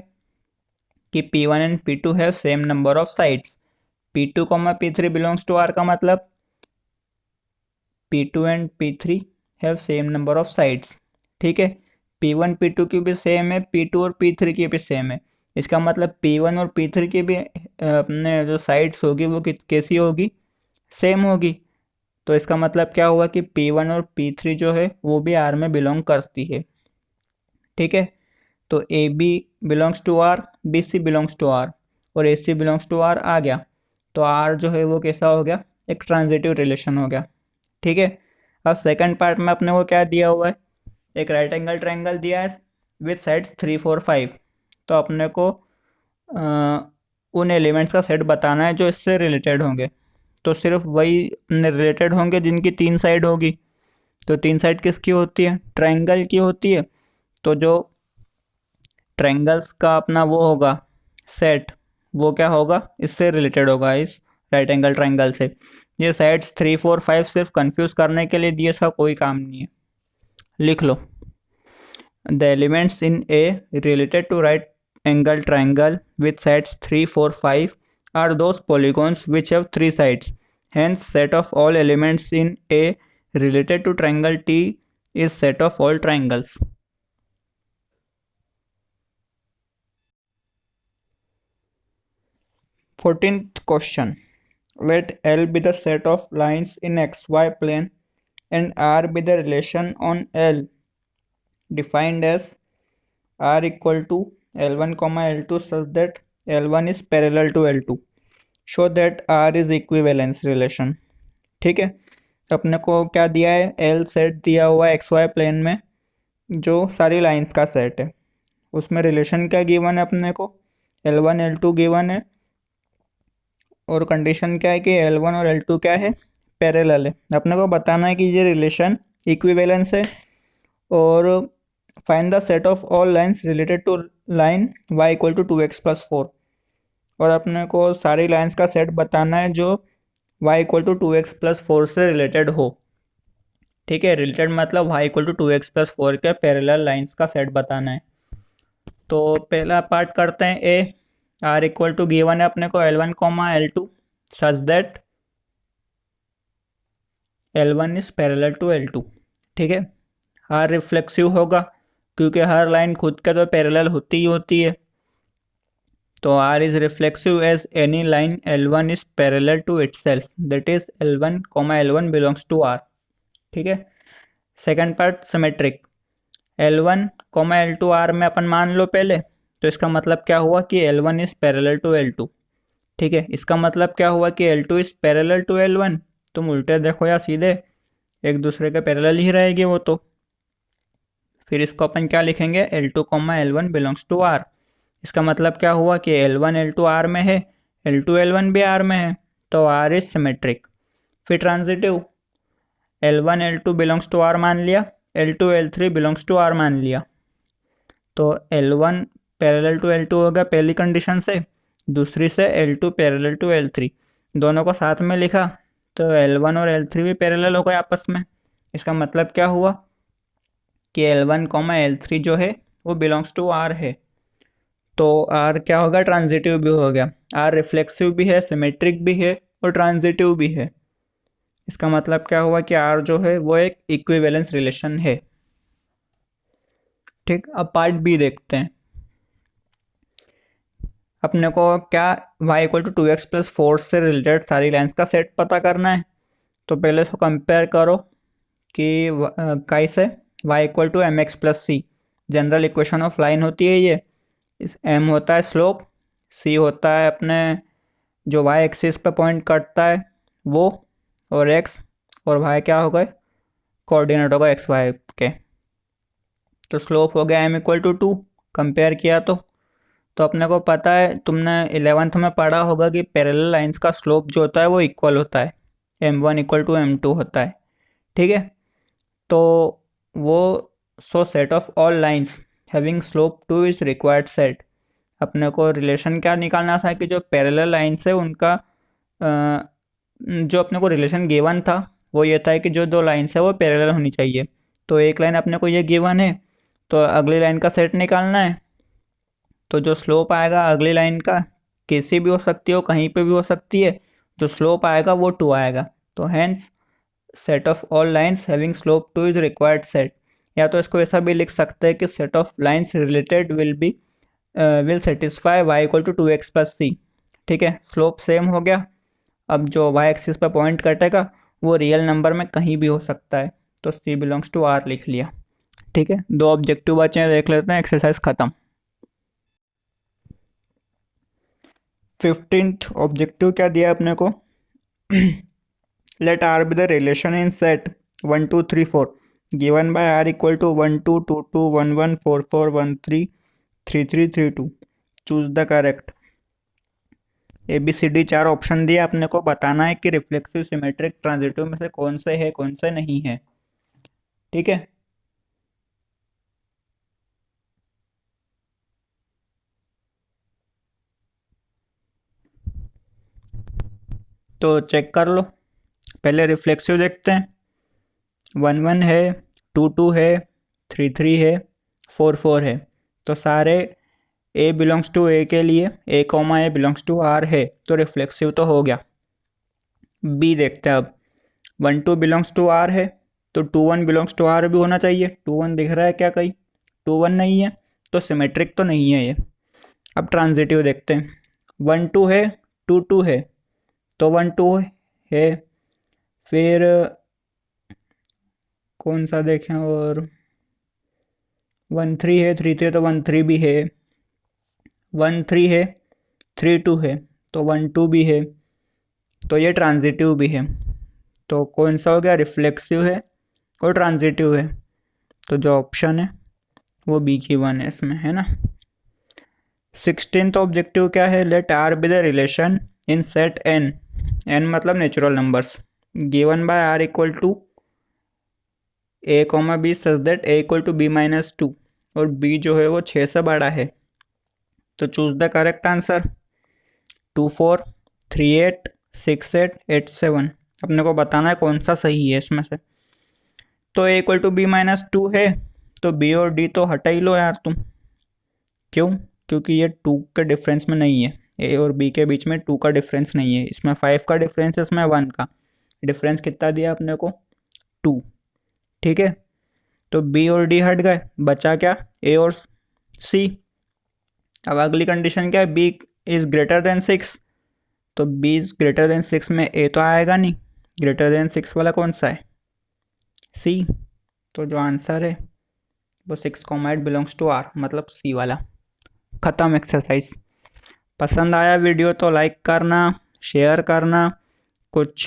कि P1 and P2 have same number of sides. P2 P3 belongs to R का मतलब P2 and P3 have same number of sides. ठीक है, P1 P2 की भी सेम है, P2 और P3 की भी सेम है। इसका मतलब P1 और P3 की भी अपने जो साइड्स होगी वो कैसी होगी, सेम होगी। तो इसका मतलब क्या हुआ कि P1 और P3 जो है वो भी R में बिलोंग करती है। ठीक है, तो a B belongs to R, b C belongs to R और a c belongs to R आ गया। तो आर जो है वो कैसा हो गया, एक ट्रांजिटिव रिलेशन हो गया। ठीक है। अब सेकंड पार्ट में अपने को क्या दिया हुआ है, एक राइट एंगल ट्रायंगल दिया है विथ साइड्स 3 4 5। तो अपने को उन एलिमेंट्स का सेट बताना है जो इससे रिलेटेड होंगे। तो सिर्फ वही रिलेटेड होंगे जिनकी 3 साइड होगी। तो 3 साइड किसकी होती है, ट्रायंगल की होती है। तो जो ट्रायंगल्स का अपना वो होगा सेट, वो क्या होगा, इससे रिलेटेड होगा, इस राइट एंगल ट्रायंगल से। ये साइड्स 3 4 5 सिर्फ कंफ्यूज करने के लिए दिए, इसका कोई काम नहीं है, लिख लो। The elements in A related to right angle triangle with sides 3 4 5 are those polygons which have 3 sides. Hence set of all elements in A related to triangle T is set of all triangles. 14th question. Let L be the set of lines in xy plane and R be the relation on L defined as R equal to L1 comma L2 such that L1 is parallel to L2. Show that R is equivalence relation. ठीक है। अपने को क्या दिया है, L set दिया हुआ है एक्स वाई प्लेन में, जो सारी लाइंस का सेट है। उसमें रिलेशन क्या गिवन है अपने को, L1 L2 गिवन है और कंडीशन क्या है कि L1 और L2 क्या है, पैरेलल है। अपने को बताना है कि ये रिलेशन इक्विवेलेंस है और find the set of all lines related to line y equal to 2x+4। और अपने को सारी लाइंस का सेट बताना है जो y इक्वल टू 2x+4 से रिलेटेड हो। ठीक है, रिलेटेड मतलब y इक्वल टू 2x+4 के पैरेलल लाइंस का सेट बताना है। तो पहला पार्ट करते हैं a. r equal to given है अपने को L1 comma L2 such that L1 is parallel to L2। ठीक है। r रिफ्लेक्सिव होगा क्योंकि हर लाइन खुद के तो पैरेलल होती ही होती है। तो R is reflexive as any line L1 is parallel to itself, that is L1 comma L1 belongs to R। ठीक है। Second part symmetric, L1 comma L2 R में अपन मान लो पहले, तो इसका मतलब क्या हुआ कि L1 is parallel to L2। ठीक है। इसका मतलब क्या हुआ कि L2 is parallel to L1। तुम उल्टे देखो या सीधे, एक दूसरे के पैरेलल ही रहेगी वो तो। फिर इसको अपन क्या लिखेंगे, L2 comma L1 belongs to R। इसका मतलब क्या हुआ कि L1 L2 R में है, L2 L1 भी R में है, तो R इज सिमेट्रिक। फिर transitive, L1 L2 belongs to R मान लिया, L2 L3 belongs to R मान लिया। तो L1 पैरेलल टू L2 होगा पहली कंडीशन से, दूसरी से L2 पैरेलल टू L3, दोनों को साथ में लिखा तो L1 और L3 भी पैरेलल हो गए आपस में। इसका मतलब क्या हुआ कि L1 L3 जो है वो बिलोंग्स टू R है। तो R क्या होगा, ट्रांजिटिव भी हो गया। R रिफ्लेक्सिव भी है, सिमेट्रिक भी है और ट्रांजिटिव भी है। इसका मतलब क्या हुआ कि R जो है वो एक इक्विवेलेंस रिलेशन है। ठीक, अब पार्ट बी देखते हैं। अपने को क्या y इक्वल टू 2x+4 से रिलेटेड सारी लाइंस का सेट पता करना है। तो पहले इसको कंपेयर करो कि कैसे, y equal to mx+c general equation of line होती है ये। इस m होता है स्लोप, c होता है अपने जो y एक्सिस पे पॉइंट करता है वो, और x और y क्या हो गए, कोऑर्डिनेट होगा एक्स वाई के। तो स्लोप हो गया m इक्वल टू 2, कंपेयर किया तो अपने को पता है, तुमने 11th में पढ़ा होगा कि पैरेलल लाइंस का स्लोप जो होता है वो इक्वल होता है, m1 इक्वल टू m2 होता है। ठीक है। तो वो सो set of all lines having slope 2 is required set. अपने को रिलेशन क्या निकालना था कि जो पैरेलल लाइंस है उनका जो अपने को रिलेशन गिवन था वो ये था कि जो दो लाइंस है वो पैरेलल होनी चाहिए। तो एक लाइन अपने को ये गिवन है, तो अगली लाइन का सेट निकालना है। तो जो स्लोप आएगा अगली लाइन का, किसी भी हो सकती है, कहीं पे भी हो सकती है, जो स्लोप आएगा वो 2 आएगा। तो hence set of all lines having slope 2 is required set. या तो इसको ऐसा भी लिख सकते हैं कि set of lines related will satisfy y equal to 2x+c। ठीक है, स्लोप सेम हो गया। अब जो y एक्सिस पर पॉइंट कटेगा वो रियल नंबर में कहीं भी हो सकता है, तो c बिलोंग्स टू r लिख लिया। ठीक है, 2 ऑब्जेक्टिव बचे हैं, देख लेते हैं, एक्सरसाइज खत्म। 15th ऑब्जेक्टिव क्या दिया अपने को? Let R be the relation in set 1 2 3 4 given by R equal to 1 2 2 2 1 1 4 4 1 3 3 3 3 2। Choose the correct. A B C D 4 option दिया, अपने को बताना है कि रिफ्लेक्सिव सिमेट्रिक ट्रांजिटिव में से कौन से है कौन से नहीं है। ठीक है, तो चेक कर लो। पहले रिफ्लेक्सिव देखते हैं। 1 1 है, 2 2 है, 3 3 है, 4 4 है। तो सारे ए बिलोंग्स टू ए के लिए A comma A belongs to R है, तो रिफ्लेक्सिव तो हो गया। बी देखते हैं अब। 1 2 बिलोंग्स टू आर है, तो 2 1 बिलोंग्स टू आर भी होना चाहिए। 2 1 दिख रहा है क्या? कहीं 2 1 नहीं है, तो सिमेट्रिक तो नहीं है ये। अब ट्रांजिटिव देखते हैं। 1 2 है, 2 2 है, तो 1 2 है। फिर कौन सा देखें? और 1 3 है, 3 3 तो 1 3 भी है। 1 3 है, 3 2 है, तो 1 2 भी है, तो ये ट्रांजिटिव भी है। तो कौन सा हो गया? रिफ्लेक्सिव है और ट्रांजिटिव है। तो जो ऑप्शन है वो बी की 1 है इसमें, है ना। 16th ऑब्जेक्टिव क्या है? Let R be the relation in set N, N मतलब natural numbers, given by R equal to A comma B such that A equal to B minus 2 और बी जो है वो 6 से बड़ा है। तो चूज द करेक्ट आंसर। 2 4 3 8 6 8 8 7। अपने को बताना है कौन सा सही है इसमें से। तो ए इक्वल टू बी माइनस 2 है, तो बी और डी तो हटा ही लो यार तुम। क्यों? क्योंकि ये 2 के डिफरेंस में नहीं है, ए और बी के बीच में 2 का डिफरेंस नहीं है। इसमें 5 का डिफरेंस है, इसमें 1 का डिफरेंस। कितना दिया अपने को? 2। ठीक है, तो बी और डी हट गए, बचा क्या? ए और सी। अब अगली कंडीशन क्या है? बी इज ग्रेटर देन 6, तो बी इज ग्रेटर देन 6 में ए तो आएगा नहीं। ग्रेटर देन 6 वाला कौन सा है? सी। तो जो आंसर है वो 6, 8 बिलोंग्स टू आर, मतलब सी वाला। खत्म एक्सरसाइज। पसंद आया वीडियो तो लाइक करना, शेयर करना। कुछ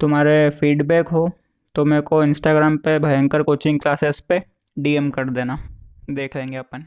तुम्हारे फीडबैक हो तो मेरे को इंस्टाग्राम पे भयंकर कोचिंग क्लासेस पे डीएम कर देना, देख लेंगे अपन।